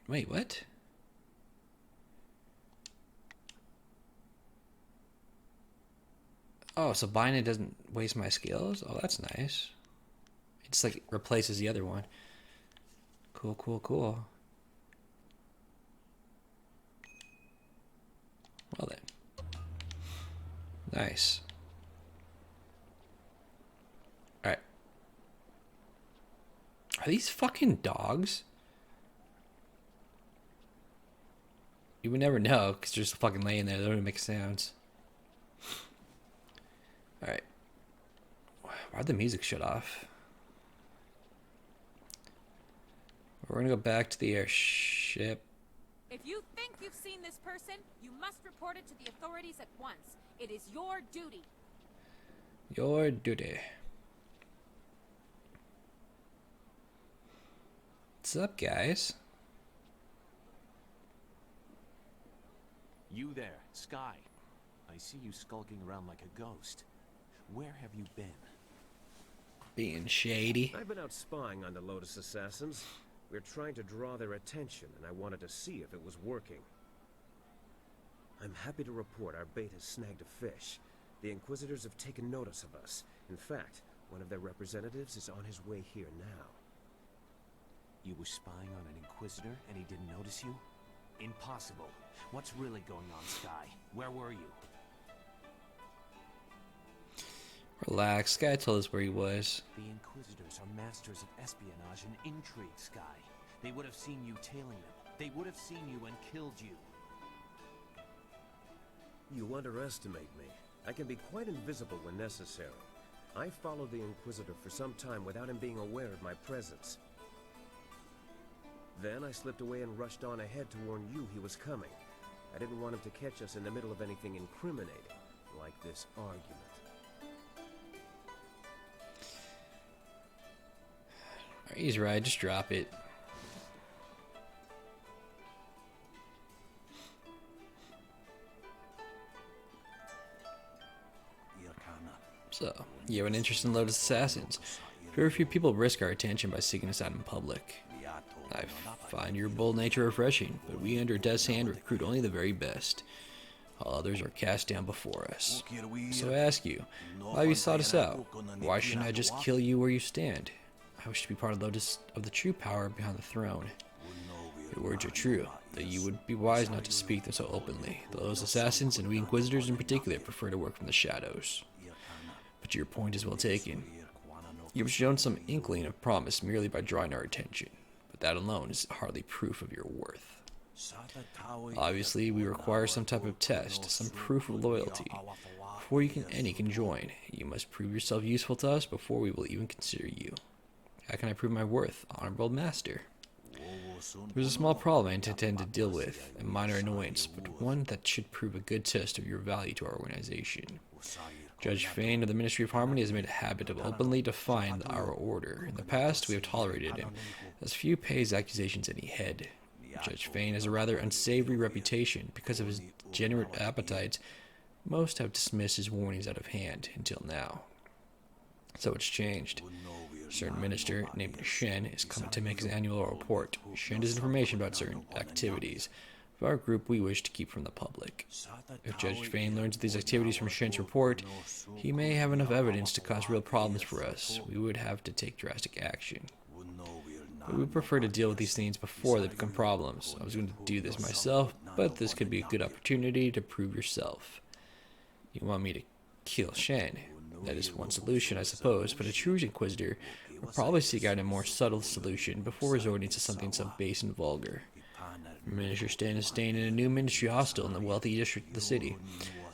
Wait, what? Oh, so buying it doesn't waste my skills? Oh, that's nice. It just like replaces the other one. Cool, cool, cool. Well then. Nice. Alright. Are these fucking dogs? You would never know, because they're just fucking laying there. They don't even make sounds. Alright. Why'd the music shut off? We're gonna go back to the airship. If you think you've seen this person, you must report it to the authorities at once. It is your duty. Your duty. What's up, guys? You there, Sky. I see you skulking around like a ghost. Where have you been? Being shady. I've been out spying on the Lotus Assassins. We're trying to draw their attention, and I wanted to see if it was working. I'm happy to report our bait has snagged a fish. The Inquisitors have taken notice of us. In fact, one of their representatives is on his way here now. You were spying on an Inquisitor and he didn't notice you? Impossible. What's really going on, Sky? Where were you? Relax. Sky told us where he was. The Inquisitors are masters of espionage and intrigue, Sky. They would have seen you tailing them. They would have seen you and killed you. You underestimate me. I can be quite invisible when necessary. I followed the Inquisitor for some time without him being aware of my presence. Then I slipped away and rushed on ahead to warn you he was coming. I didn't want him to catch us in the middle of anything incriminating, like this argument. He's right, just drop it. So, you have an interest in Lotus Assassins. Very few people risk our attention by seeking us out in public. I find your bold nature refreshing, but we under Death's hand recruit only the very best. All others are cast down before us. So I ask you, why have you sought us out? Why shouldn't I just kill you where you stand? I wish to be part of the true power behind the throne. Your words are true, though you would be wise not to speak them so openly. Those assassins, and we Inquisitors in particular, prefer to work from the shadows. But your point is well taken. You have shown some inkling of promise merely by drawing our attention, but that alone is hardly proof of your worth. Obviously, we require some type of test, some proof of loyalty. Before any can join, you must prove yourself useful to us before we will even consider you. How can I prove my worth, honorable master? There's a small problem I intend to deal with, a minor annoyance, but one that should prove a good test of your value to our organization. Judge Fane of the Ministry of Harmony has made a habit of openly defying our order. In the past, we have tolerated him, as few pay his accusations any head. Judge Fane has a rather unsavory reputation. Because of his degenerate appetites, most have dismissed his warnings out of hand, until now. So it's changed. A certain minister named Shen is coming to make his annual report. Shen has information about certain activities of our group we wish to keep from the public. If Judge Fane learns of these activities from Shen's report, he may have enough evidence to cause real problems for us. We would have to take drastic action. But we prefer to deal with these things before they become problems. I was going to do this myself, but this could be a good opportunity to prove yourself. You want me to kill Shen? That is one solution, I suppose, but a true Inquisitor will probably seek out a more subtle solution before resorting to something so base and vulgar. Minister Stan is staying in a new ministry hostel in the wealthy district of the city.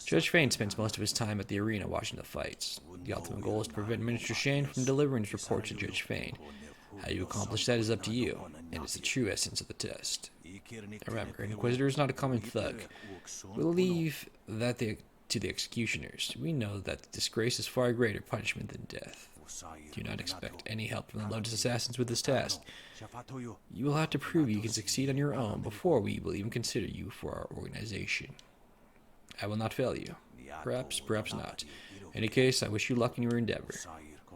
Judge Fane spends most of his time at the arena watching the fights. The ultimate goal is to prevent Minister Shane from delivering his report to Judge Fane. How you accomplish that is up to you, and it's the true essence of the test. Remember, an Inquisitor is not a common thug. We'll leave that to the executioners. We know that disgrace is far greater punishment than death. Do not expect any help from the Lotus Assassins with this task. You will have to prove you can succeed on your own before we will even consider you for our organization. I will not fail you. Perhaps, perhaps not. In any case, I wish you luck in your endeavor.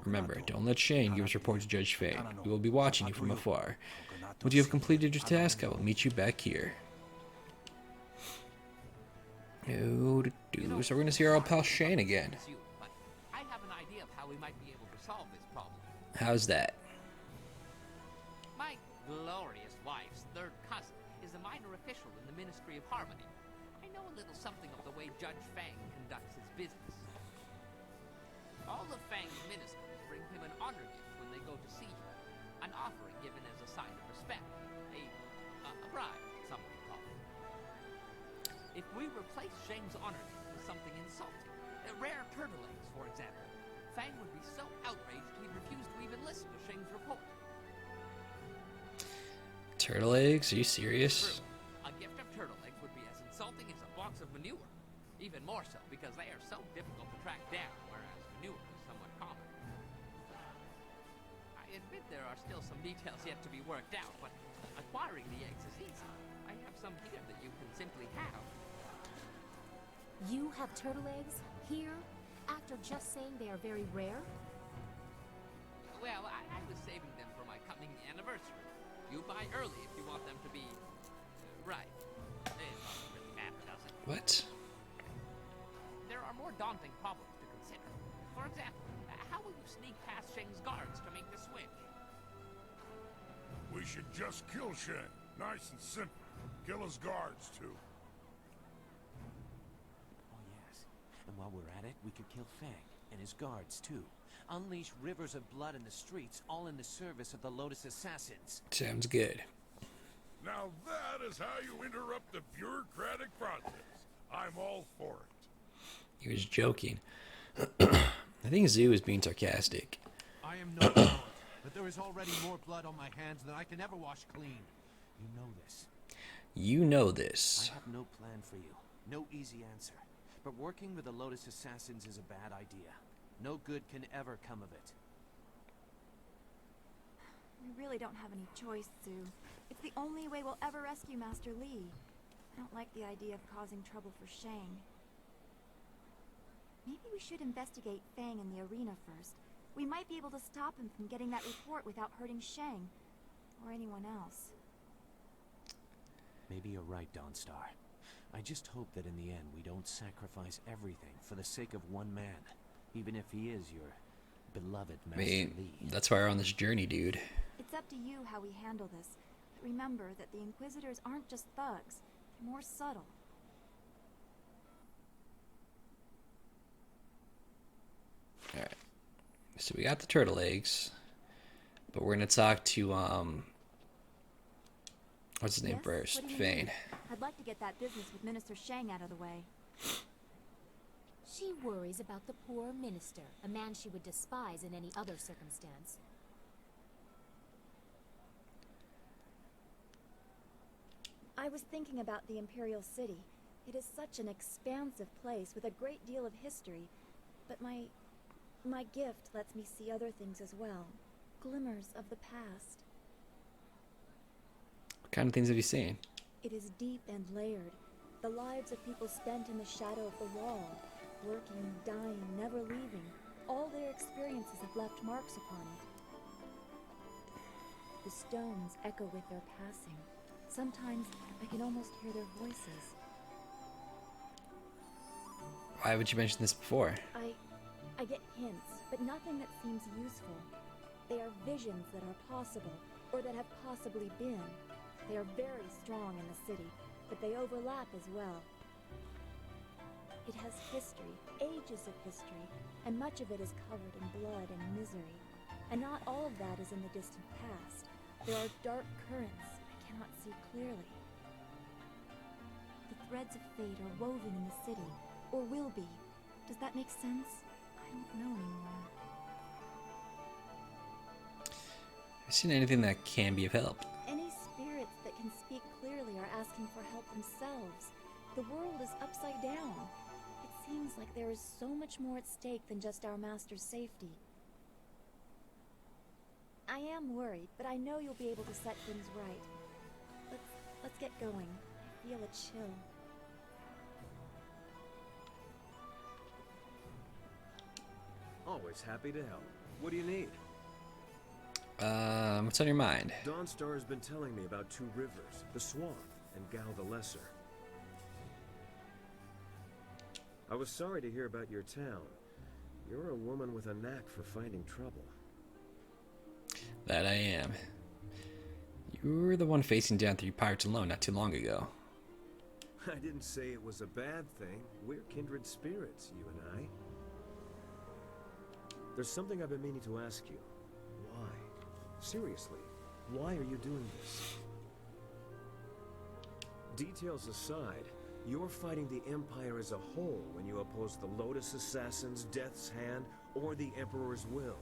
Remember, don't let Shane give his report to Judge Fane. We will be watching you from afar. Once you have completed your task, I will meet you back here. So we're going to see our old pal Shane again. I have an idea of how we might be able to solve this problem. How's that? My glorious wife's third cousin is a minor official in the Ministry of Harmony. I know a little something of the way Judge Fang conducts his business. All of Fang's ministers bring him an honor gift when they go to see him, an offering given as a sign of respect, a bribe, some would call it. If we replace Shane's honor gift with something insulting, rare turtle eggs, for example, Fang would be so outraged he'd refuse to even listen to Shane's report. Turtle eggs? Are you serious? A gift of turtle eggs would be as insulting as a box of manure. Even more so because they are so difficult to track down, whereas manure is somewhat common. I admit there are still some details yet to be worked out, but acquiring the eggs is easy. I have some here that you can simply have. You have turtle eggs here after just saying they are very rare? Well, I was saving them for my coming anniversary. You buy early if you want them to be right. It doesn't really matter, does it? What? There are more daunting problems to consider. For example, how will you sneak past Sheng's guards to make the switch? We should just kill Sheng. Nice and simple. Kill his guards, too. Oh, yes. And while we're at it, we could kill Fang and his guards, too. Unleash rivers of blood in the streets, all in the service of the Lotus Assassins. Sounds good. Now that is how you interrupt the bureaucratic process. I'm all for it. He was joking. I think Zoo is being sarcastic. I am no coward, but there is already more blood on my hands than I can ever wash clean. You know this. You know this. I have no plan for you. No easy answer. But working with the Lotus Assassins is a bad idea. No good can ever come of it. We really don't have any choice, Sue. It's the only way we'll ever rescue Master Li. I don't like the idea of causing trouble for Shang. Maybe we should investigate Fang in the arena first. We might be able to stop him from getting that report without hurting Shang. Or anyone else. Maybe you're right, Dawnstar. I just hope that in the end we don't sacrifice everything for the sake of one man. Even if he is your beloved Master Li. That's why we're on this journey, dude. It's up to you how we handle this. But remember that the Inquisitors aren't just thugs. They're more subtle. Alright. So we got the turtle eggs. But we're gonna talk to what's his name first? What do you Fane. need? I'd like to get that business with Minister Shang out of the way. She worries about the poor minister, a man she would despise in any other circumstance. I was thinking about the Imperial City. It is such an expansive place with a great deal of history. But my gift lets me see other things as well. Glimmers of the past. What kind of things have you seen? It is deep and layered. The lives of people spent in the shadow of the wall. Working, dying, never leaving. All their experiences have left marks upon it. The stones echo with their passing. Sometimes I can almost hear their voices. Why haven't you mentioned this before? I get hints, but nothing that seems useful. They are visions that are possible, or that have possibly been. They are very strong in the city, but they overlap as well. It has history, ages of history, and much of it is covered in blood and misery. And not all of that is in the distant past. There are dark currents I cannot see clearly. The threads of fate are woven in the city, or will be. Does that make sense? I don't know anymore. Have you seen anything that can be of help? Any spirits that can speak clearly are asking for help themselves. The world is upside down. It seems like there is so much more at stake than just our master's safety. I am worried, but I know you'll be able to set things right. Let's get going. I feel a chill. Always happy to help. What do you need? What's on your mind? Dawnstar has been telling me about two rivers, the Swamp and Gal the Lesser. I was sorry to hear about your town. You're a woman with a knack for finding trouble. That I am. You were the one facing down 3 pirates alone not too long ago. I didn't say it was a bad thing. We're kindred spirits, you and I. There's something I've been meaning to ask you. Why? Seriously, why are you doing this? Details aside, you're fighting the Empire as a whole when you oppose the Lotus Assassins, Death's Hand, or the Emperor's will.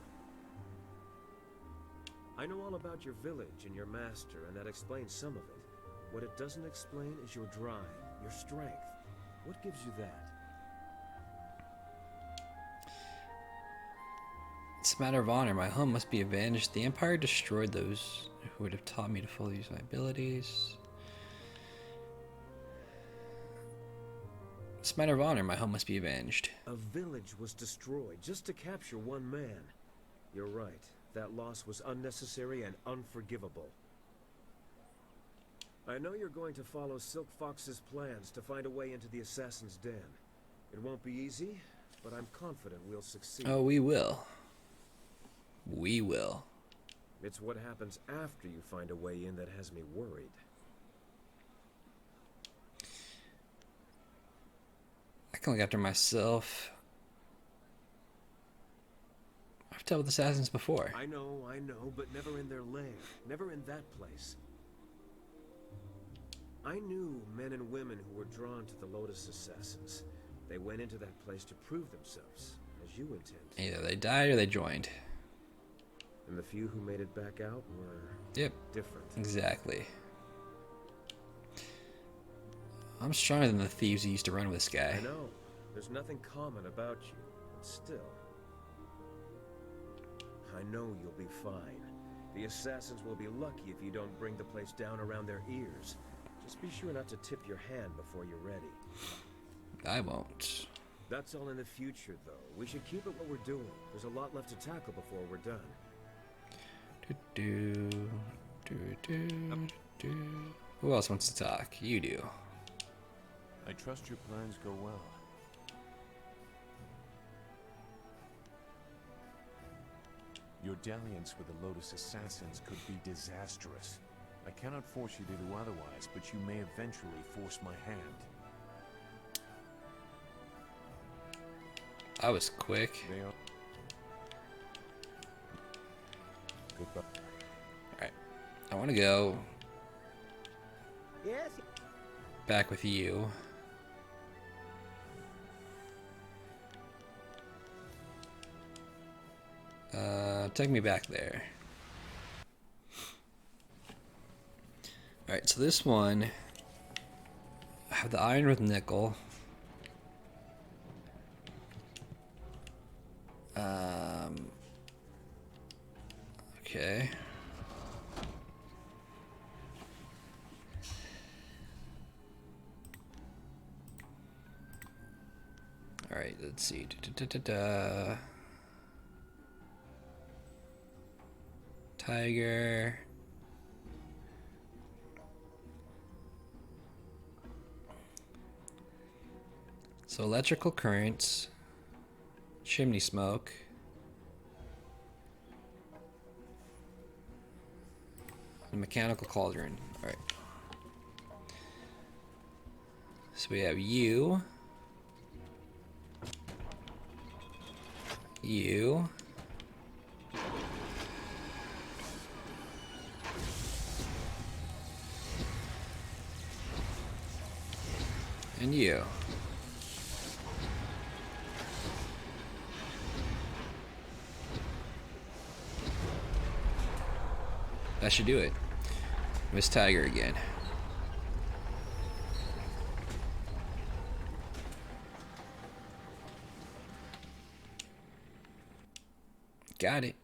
I know all about your village and your master, and that explains some of it. What it doesn't explain is your drive, your strength. What gives you that? It's a matter of honor. My home must be avenged. The Empire destroyed those who would have taught me to fully use my abilities. It's a matter of honor. My home must be avenged. A village was destroyed just to capture one man. You're right. That loss was unnecessary and unforgivable. I know you're going to follow Silk Fox's plans to find a way into the Assassin's Den. It won't be easy, but I'm confident we'll succeed. Oh, we will. We will. It's what happens after you find a way in that has me worried. I can look after myself. I've dealt with assassins before. I know, but never in their lair. Never in that place. I knew men and women who were drawn to the Lotus Assassins. They went into that place to prove themselves, as you intend. Either they died or they joined. And the few who made it back out were different. Exactly. I'm stronger than the thieves who used to run with this guy. I know. There's nothing common about you, but still. I know you'll be fine. The assassins will be lucky if you don't bring the place down around their ears. Just be sure not to tip your hand before you're ready. I won't. That's all in the future, though. We should keep it what we're doing. There's a lot left to tackle before we're done. Who else wants to talk? You do. I trust your plans go well. Your dalliance with the Lotus Assassins could be disastrous. I cannot force you to do otherwise, but you may eventually force my hand. I was quick. They are... Goodbye. Alright. I want to go Yes. back with you. Take me back there. Alright, so this one, I have the iron with nickel. Okay. Alright, let's see. Tiger. So electrical currents, chimney smoke, and mechanical cauldron. All right. So we have you, and you. That should do it. Miss Tiger again. Got it.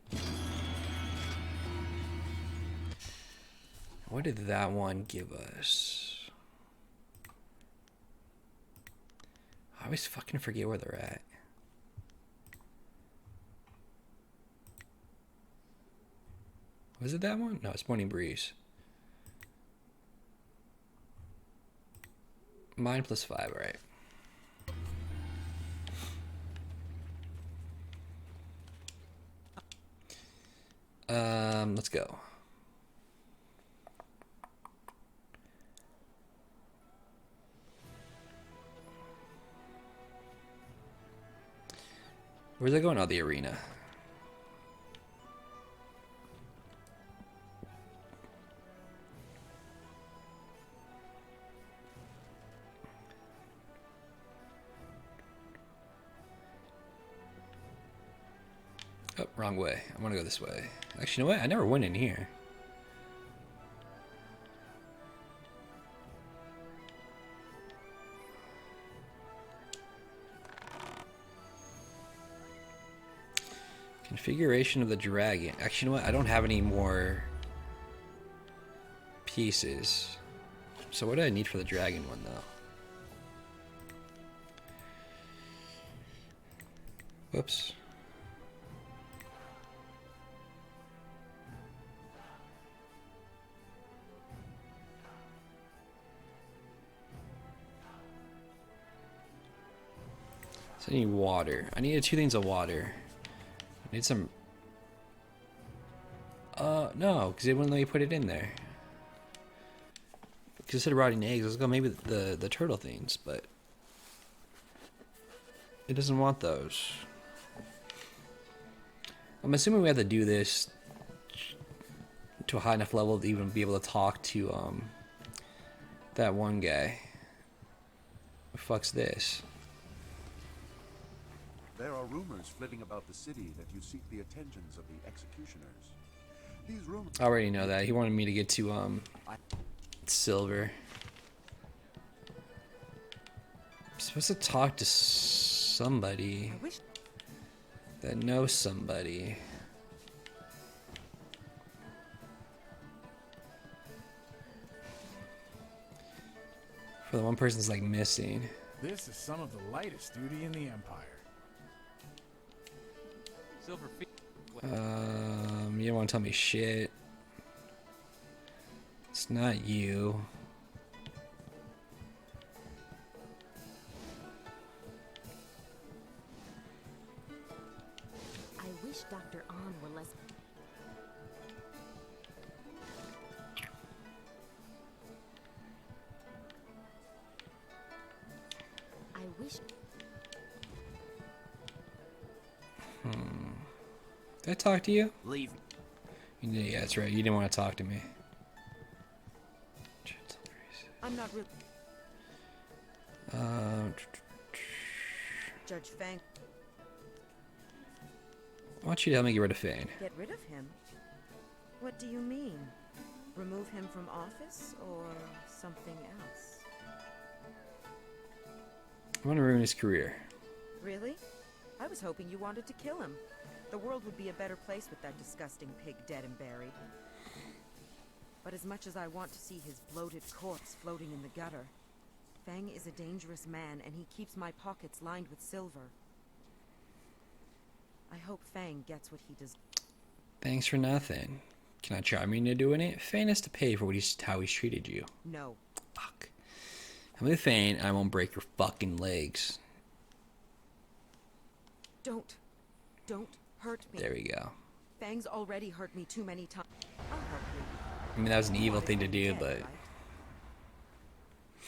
What did that one give us? I always fucking forget where they're at. Was it that one? No, it's Morning Breeze. Mine plus 5, right? Let's go. Where's it going? Oh, the arena. Oh, wrong way. I want to go this way. Actually, you know what? I never went in here. Configuration of the dragon. Actually, you know what? I don't have any more pieces. So what do I need for the dragon one, though? Whoops. So I need water. I needed 2 things of water. I need some... no, because it wouldn't let me put it in there. Because it said rotting eggs. Let's go maybe the turtle things, but... it doesn't want those. I'm assuming we have to do this to a high enough level to even be able to talk to, that one guy. What the fuck's this? There are rumors flitting about the city that you seek the attentions of the executioners. These rumors... I already know that. He wanted me to get to, Silver. I'm supposed to talk to somebody that knows somebody. For the one person's like missing. This is some of the lightest duty in the Empire. Silver You don't want to tell me shit. It's not you. I wish Dr. On were less... I wish... Did I talk to you? Leave. Yeah, that's right. You didn't want to talk to me. I'm not really... Judge Fang. I want you to help me get rid of Fane. Get rid of him? What do you mean? Remove him from office or something else? I want to ruin his career. Really? I was hoping you wanted to kill him. The world would be a better place with that disgusting pig dead and buried. But as much as I want to see his bloated corpse floating in the gutter, Fang is a dangerous man and he keeps my pockets lined with silver. I hope Fang gets what he does. Thanks for nothing. Can I charm you into doing it? Fane has to pay for how he's treated you. No. Fuck. I'm with Fane and I won't break your fucking legs. Don't hurt me. There we go. Fang's already hurt me too many times. I'll help you. I mean, that was an evil thing to do, but...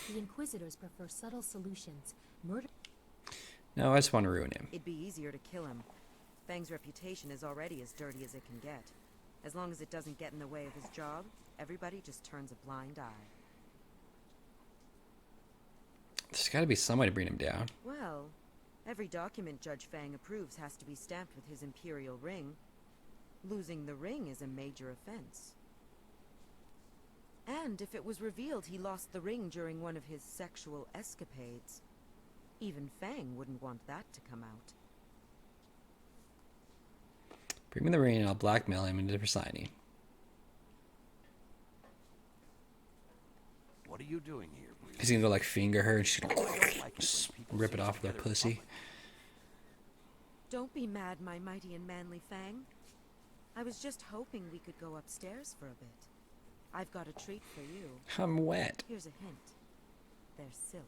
The Inquisitors prefer subtle solutions. Murder... No, I just want to ruin him. It'd be easier to kill him. Fang's reputation is already as dirty as it can get. As long as it doesn't get in the way of his job, everybody just turns a blind eye. There's got to be some way to bring him down. Well, every document Judge Fang approves has to be stamped with his imperial ring. Losing the ring is a major offense. And if it was revealed he lost the ring during one of his sexual escapades, even Fang wouldn't want that to come out. Bring me the ring and I'll blackmail him into signing. What are you doing here, Breeze? He's gonna go like finger her and she's gonna just rip it off with her pussy. Don't be mad, my mighty and manly Fang. I was just hoping we could go upstairs for a bit. I've got a treat for you. I'm wet. Here's a hint. They're silk.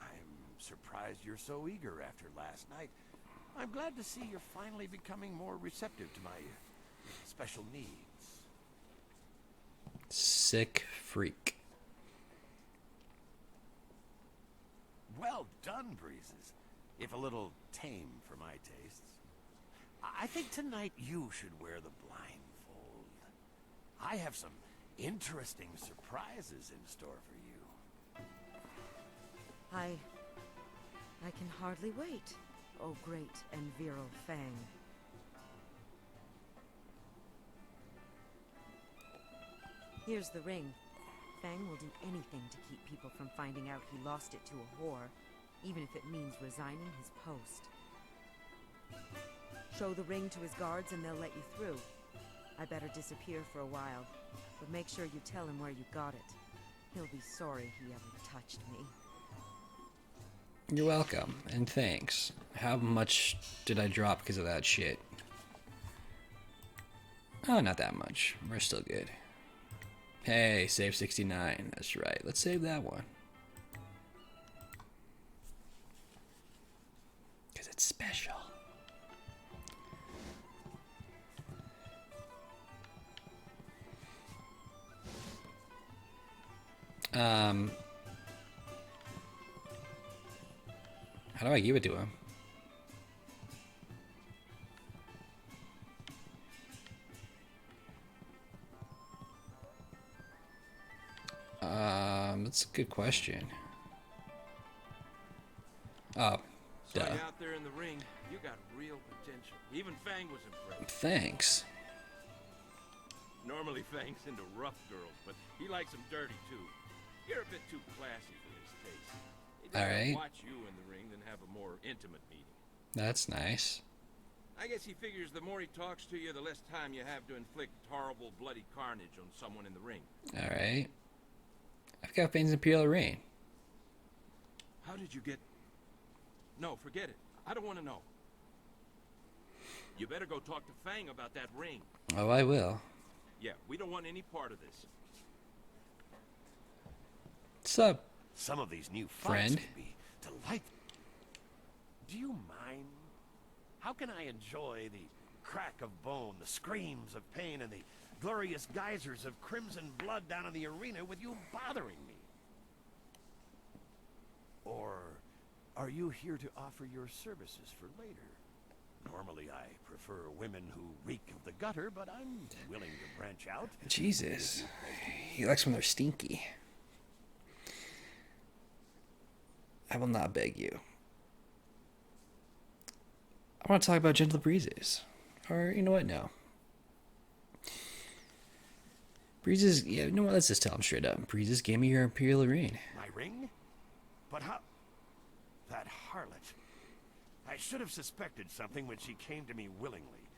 I'm surprised you're so eager after last night. I'm glad to see you're finally becoming more receptive to my special needs. Sick freak. Well done, Breezes. If a little tame for my tastes. I think tonight you should wear the blindfold. I have some interesting surprises in store for you. I can hardly wait. O great and virile Fang. Here's the ring. Fang will do anything to keep people from finding out he lost it to a whore, even if it means resigning his post. Show the ring to his guards and they'll let you through. I better disappear for a while, but make sure you tell him where you got it. He'll be sorry he ever touched me. You're welcome, and thanks. How much did I drop because of that shit? Oh, not that much. We're still good. Hey, save 69. That's right. Let's save that one. Because it's special. How do I give it to him? That's a good question. Oh, duh. Out there in the ring, you got real potential. Even Fang was impressed. Thanks. Normally Fang's into rough girls, but he likes them dirty too. You're a bit too classy for his taste. He'd rather Alright. watch you in the ring than have a more intimate meeting. That's nice. I guess he figures the more he talks to you, the less time you have to inflict horrible, bloody carnage on someone in the ring. Alright. I've got Fane's Imperial Reign. How did you get... No, forget it. I don't want to know. You better go talk to Fang about that ring. Oh, I will. Yeah, we don't want any part of this. What's up, Some of these new fights friend? would be delightful. Do you mind? How can I enjoy the crack of bone, the screams of pain, and the glorious geysers of crimson blood down in the arena with you bothering me? Or are you here to offer your services for later? Normally I prefer women who reek of the gutter, but I'm willing to branch out. Jesus. He likes when they're stinky. I will not beg you. I want to talk about Gentle Breezes. Or, you know what? No. Breezes, yeah, you know what? Let's just tell him straight up. Breezes gave me your Imperial Reign. My ring? But how... That harlot. I should have suspected something when she came to me willingly.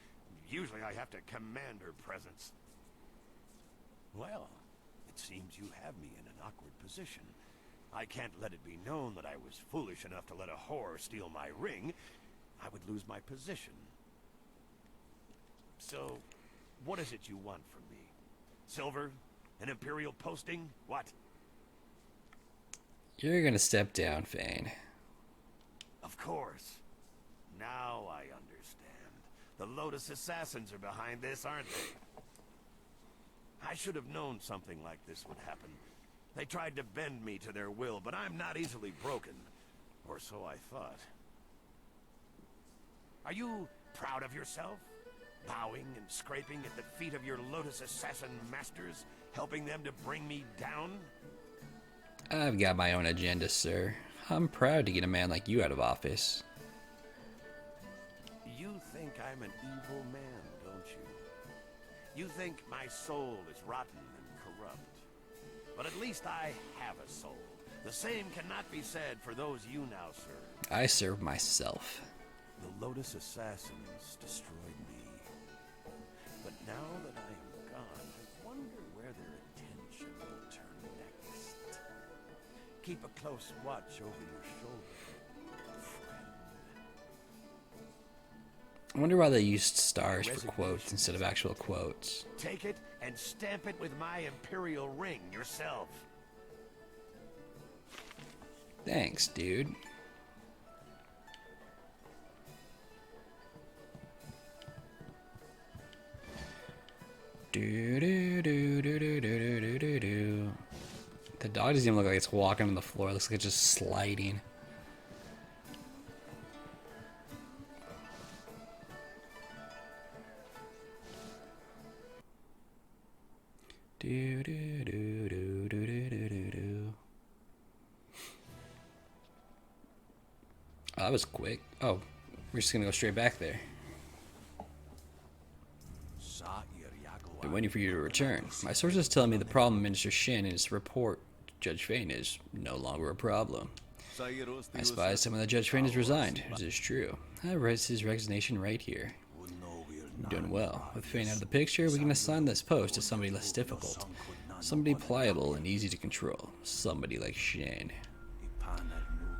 Usually I have to command her presence. Well, it seems you have me in an awkward position. I can't let it be known that I was foolish enough to let a whore steal my ring. I would lose my position. So, what is it you want from me? Silver? An imperial posting? What? You're gonna step down, Fane. Of course. Now I understand. The Lotus Assassins are behind this, aren't they? I should have known something like this would happen. They tried to bend me to their will, but I'm not easily broken. Or so I thought. Are you proud of yourself? Bowing and scraping at the feet of your Lotus Assassin masters, helping them to bring me down? I've got my own agenda, sir. I'm proud to get a man like you out of office. You think I'm an evil man, don't you? You think my soul is rotten and corrupt. But at least I have a soul. The same cannot be said for those you now serve. I serve myself. The Lotus Assassins destroyed me. But now that I am gone, I wonder where their attention will turn next. Keep a close watch over your shoulder, friend. I wonder why they used stars for quotes instead of actual quotes. Take it and stamp it with my Imperial ring yourself. Thanks, dude. Do do do do do do do do do. The dog doesn't even look like it's walking on the floor. It looks like it's just sliding. Do do do do do do do do do. Oh, that was quick. Oh, We're just gonna go straight back there. Been waiting for you to return. My sources tell me the problem Minister Shin and his report to Judge Fane is no longer a problem. I spied someone that Judge Fane has resigned. This is true. I write his resignation right here. You've done well. With Fane out of the picture, we can assign this post to somebody less difficult. Somebody pliable and easy to control. Somebody like Shin.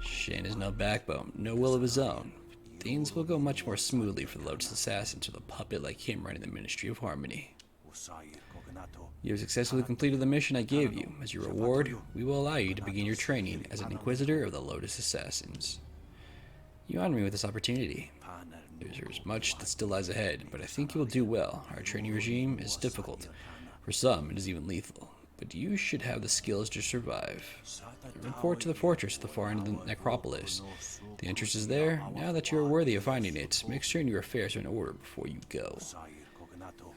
Shin has no backbone, no will of his own. Things will go much more smoothly for the Lotus Assassins with a puppet like him running the Ministry of Harmony. You have successfully completed the mission I gave you. As your reward, we will allow you to begin your training as an Inquisitor of the Lotus Assassins. You honor me with this opportunity. There's much that still lies ahead, but I think you will do well. Our training regime is difficult. For some, it is even lethal. But you should have the skills to survive. Report to the fortress at the far end of the necropolis. The entrance is there. Now that you are worthy of finding it, make certain your affairs are in order before you go.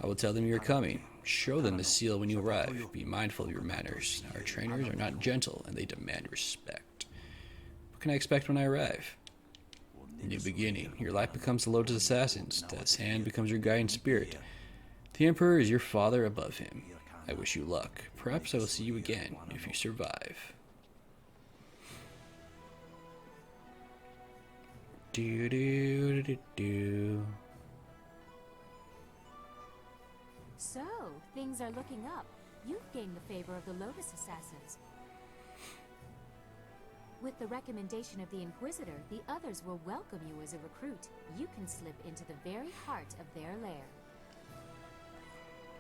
I will tell them you are coming. Show them the seal when you arrive. Be mindful of your manners. Our trainers are not gentle, and they demand respect. What can I expect when I arrive? A new beginning. Your life becomes the Lotus Assassin's. Death's hand becomes your guiding spirit. The Emperor is your father above him. I wish you luck. Perhaps I will see you again, if you survive. Do do do do. So, things are looking up. You've gained the favor of the Lotus Assassins. With the recommendation of the Inquisitor, the others will welcome you as a recruit. You can slip into the very heart of their lair.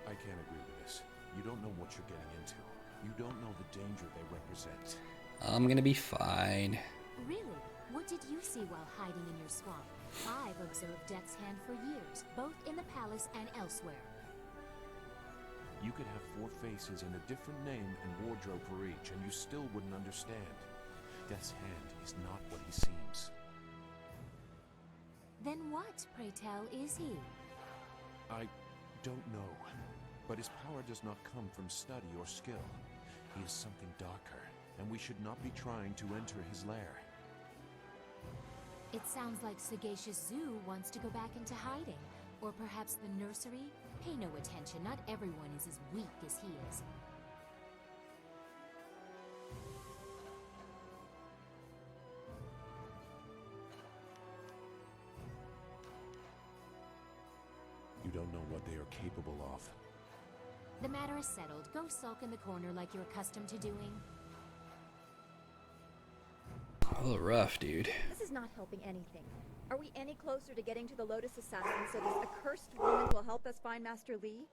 I can't agree with this. You don't know what you're getting into. You don't know the danger they represent. I'm gonna be fine. Really? What did you see while hiding in your swamp? I've observed Death's Hand for years, both in the palace and elsewhere. You could have 4 faces and a different name and wardrobe for each, and you still wouldn't understand. Death's Hand is not what he seems. Then what, pray tell, is he? I don't know, but his power does not come from study or skill. He is something darker, and we should not be trying to enter his lair. It sounds like Sagacious Zoo wants to go back into hiding. Or perhaps the nursery? Pay no attention, not everyone is as weak as he is. You don't know what they are capable of. The matter is settled. Go sulk in the corner like you're accustomed to doing. A little rough, dude. This is not helping anything. Are we any closer to getting to the Lotus Assassin so this accursed woman will help us find Master Li?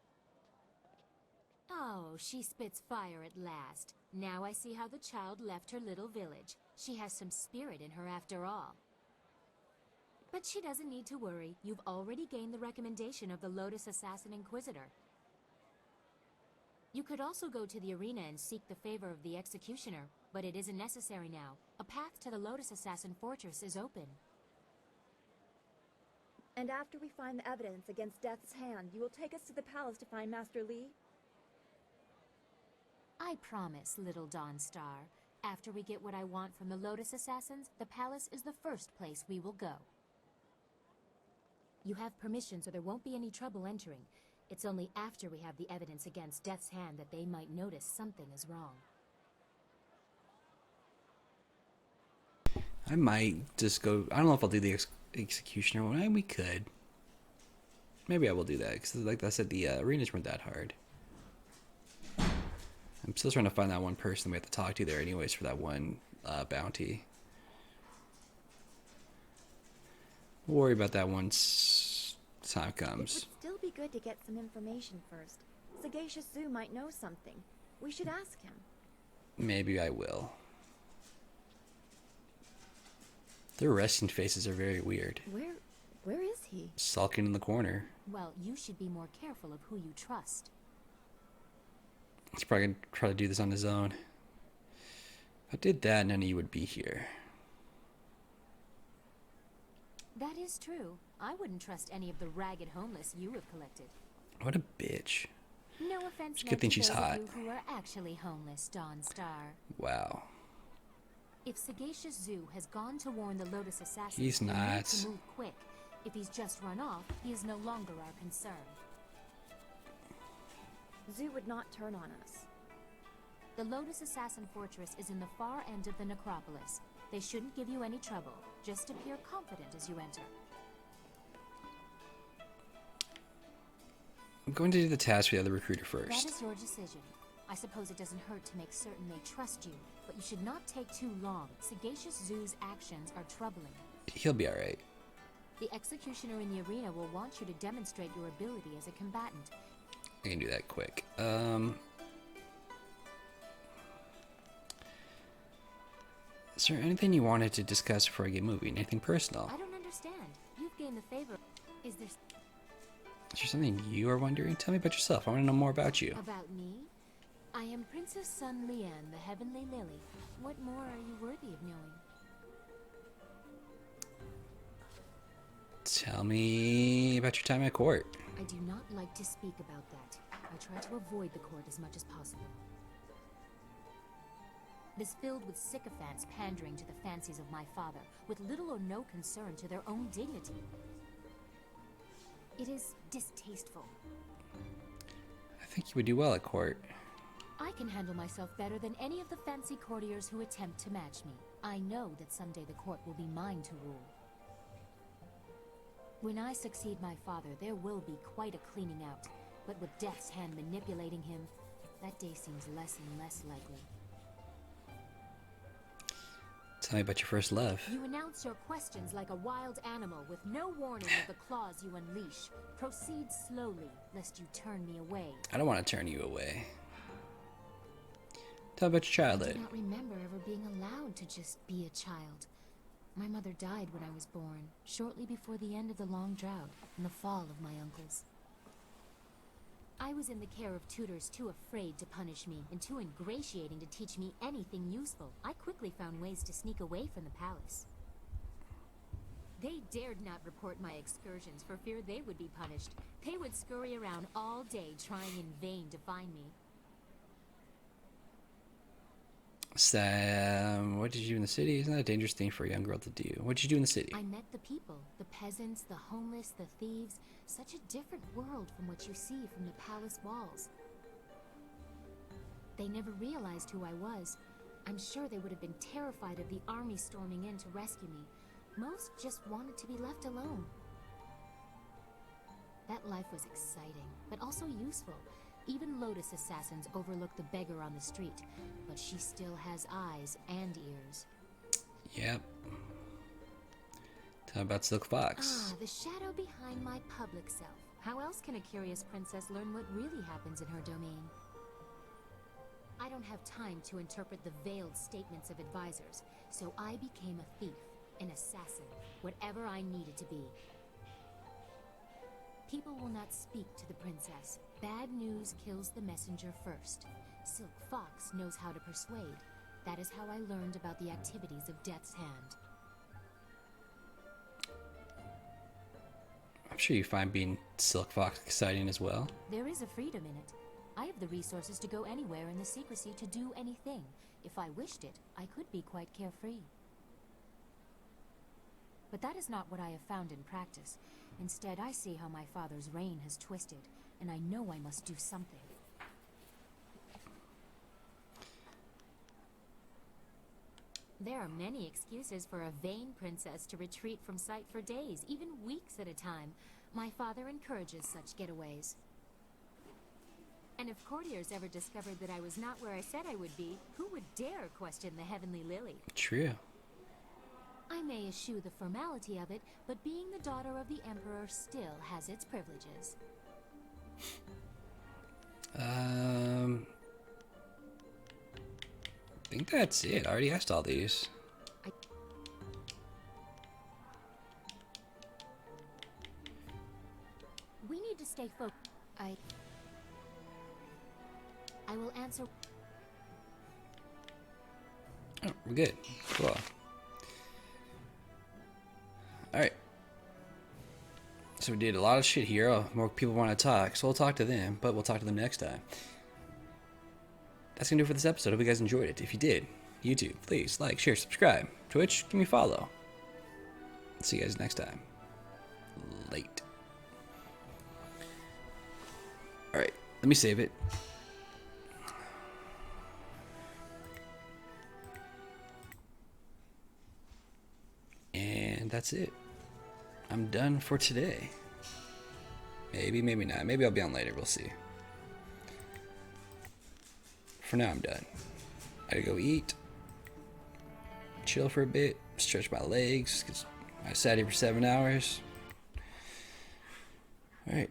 Oh, she spits fire at last. Now I see how the child left her little village. She has some spirit in her after all. But she doesn't need to worry. You've already gained the recommendation of the Lotus Assassin Inquisitor. You could also go to the arena and seek the favor of the Executioner, but it isn't necessary now. A path to the Lotus Assassin Fortress is open. And after we find the evidence against Death's Hand, you will take us to the palace to find Master Li? I promise, little Dawnstar. After we get what I want from the Lotus Assassins, the palace is the first place we will go. You have permission, so there won't be any trouble entering. It's only after we have the evidence against Death's Hand that they might notice something is wrong. I might just go. I don't know if I'll do the Executioner one. We could. Maybe I will do that because, like I said, the arenas weren't that hard. I'm still trying to find that one person we have to talk to there, anyways, for that one bounty. We'll worry about that once time comes. It would still be good to get some information first. Sagacious Zoo might know something. We should ask him. Maybe I will. Their resting faces are very weird. Where is he? Sulking in the corner. Well, you should be more careful of who you trust. He's probably gonna try to do this on his own. If I did that, none of you would be here. That is true. I wouldn't trust any of the ragged homeless you have collected. What a bitch. No offense It's a good thing meant to she's those hot. of you who are actually homeless, Dawnstar. Wow. If Sagacious Zoo has gone to warn the Lotus Assassins, He's they need not. to move quick. If he's just run off, he is no longer our concern. Zoo would not turn on us. The Lotus Assassin Fortress is in the far end of the necropolis. They shouldn't give you any trouble. Just appear confident as you enter. I'm going to do the task for the other recruiter That first. is your decision. I suppose it doesn't hurt to make certain they trust you, but you should not take too long. Sagacious Zoo's actions are troubling. He'll be alright. The executioner in the arena will want you to demonstrate your ability as a combatant. I can do that quick. Is there anything you wanted to discuss before I get moving? Anything personal? I don't understand. You've gained the favor. Is there Is there something you are wondering? Tell me about yourself. I want to know more about you. about me? I am Princess Sun Lian, the Heavenly Lily. What more are you worthy of knowing? Tell me about your time at court. I do not like to speak about that. I try to avoid the court as much as possible. It is filled with sycophants pandering to the fancies of my father, with little or no concern to their own dignity. It is distasteful. I think you would do well at court. I can handle myself better than any of the fancy courtiers who attempt to match me. I know that someday the court will be mine to rule. When I succeed my father, there will be quite a cleaning out. But with Death's hand manipulating him, that day seems less and less likely. Tell me about your first love. You announce your questions like a wild animal with no warning of the claws you unleash. Proceed slowly, lest you turn me away. I don't want to turn you away. Tell me about your I childhood. do not remember ever being allowed to just be a child. My mother died when I was born, shortly before the end of the long drought and the fall of my uncles. I was in the care of tutors too afraid to punish me and too ingratiating to teach me anything useful. I quickly found ways to sneak away from the palace. They dared not report my excursions for fear they would be punished. They would scurry around all day trying in vain to find me. Sam, what did you do in the city? Isn't that a dangerous thing for a young girl to do? What did you do in the city? I met the people, the peasants, the homeless, the thieves. Such a different world from what you see from the palace walls. They never realized who I was. I'm sure they would have been terrified of the army storming in to rescue me. Most just wanted to be left alone. That life was exciting, but also useful. Even Lotus assassins overlook the beggar on the street, but she still has eyes and ears. Yep. Tell me about Silk Fox. Ah, the shadow behind my public self. How else can a curious princess learn what really happens in her domain? I don't have time to interpret the veiled statements of advisors, so I became a thief, an assassin, whatever I needed to be. People will not speak to the princess. Bad news kills the messenger first. Silk Fox knows how to persuade. That is how I learned about the activities of Death's Hand. I'm sure you find being Silk Fox exciting as well. There is a freedom in it. I have the resources to go anywhere in the secrecy to do anything. If I wished it, I could be quite carefree. But that is not what I have found in practice. Instead, I see how my father's reign has twisted, and I know I must do something. There are many excuses for a vain princess to retreat from sight for days, even weeks at a time. My father encourages such getaways. And if courtiers ever discovered that I was not where I said I would be, who would dare question the Heavenly Lily? True. I may eschew the formality of it, but being the daughter of the Emperor still has its privileges. I think that's it. I already asked all these. We need to stay focused. I will answer. Oh, we're good. Cool. Alright. So we did a lot of shit here. Oh, more people want to talk, so we'll talk to them, but we'll talk to them next time. That's going to do it for this episode. Hope you guys enjoyed it. If you did, YouTube, please like, share, subscribe. Twitch, give me a follow. See you guys next time. Late. Alright, let me save it. And that's it. I'm done for today. Maybe, maybe not. Maybe I'll be on later. We'll see. For now, I'm done. I gotta go eat. Chill for a bit. Stretch my legs, because I sat here for 7 hours. Alright.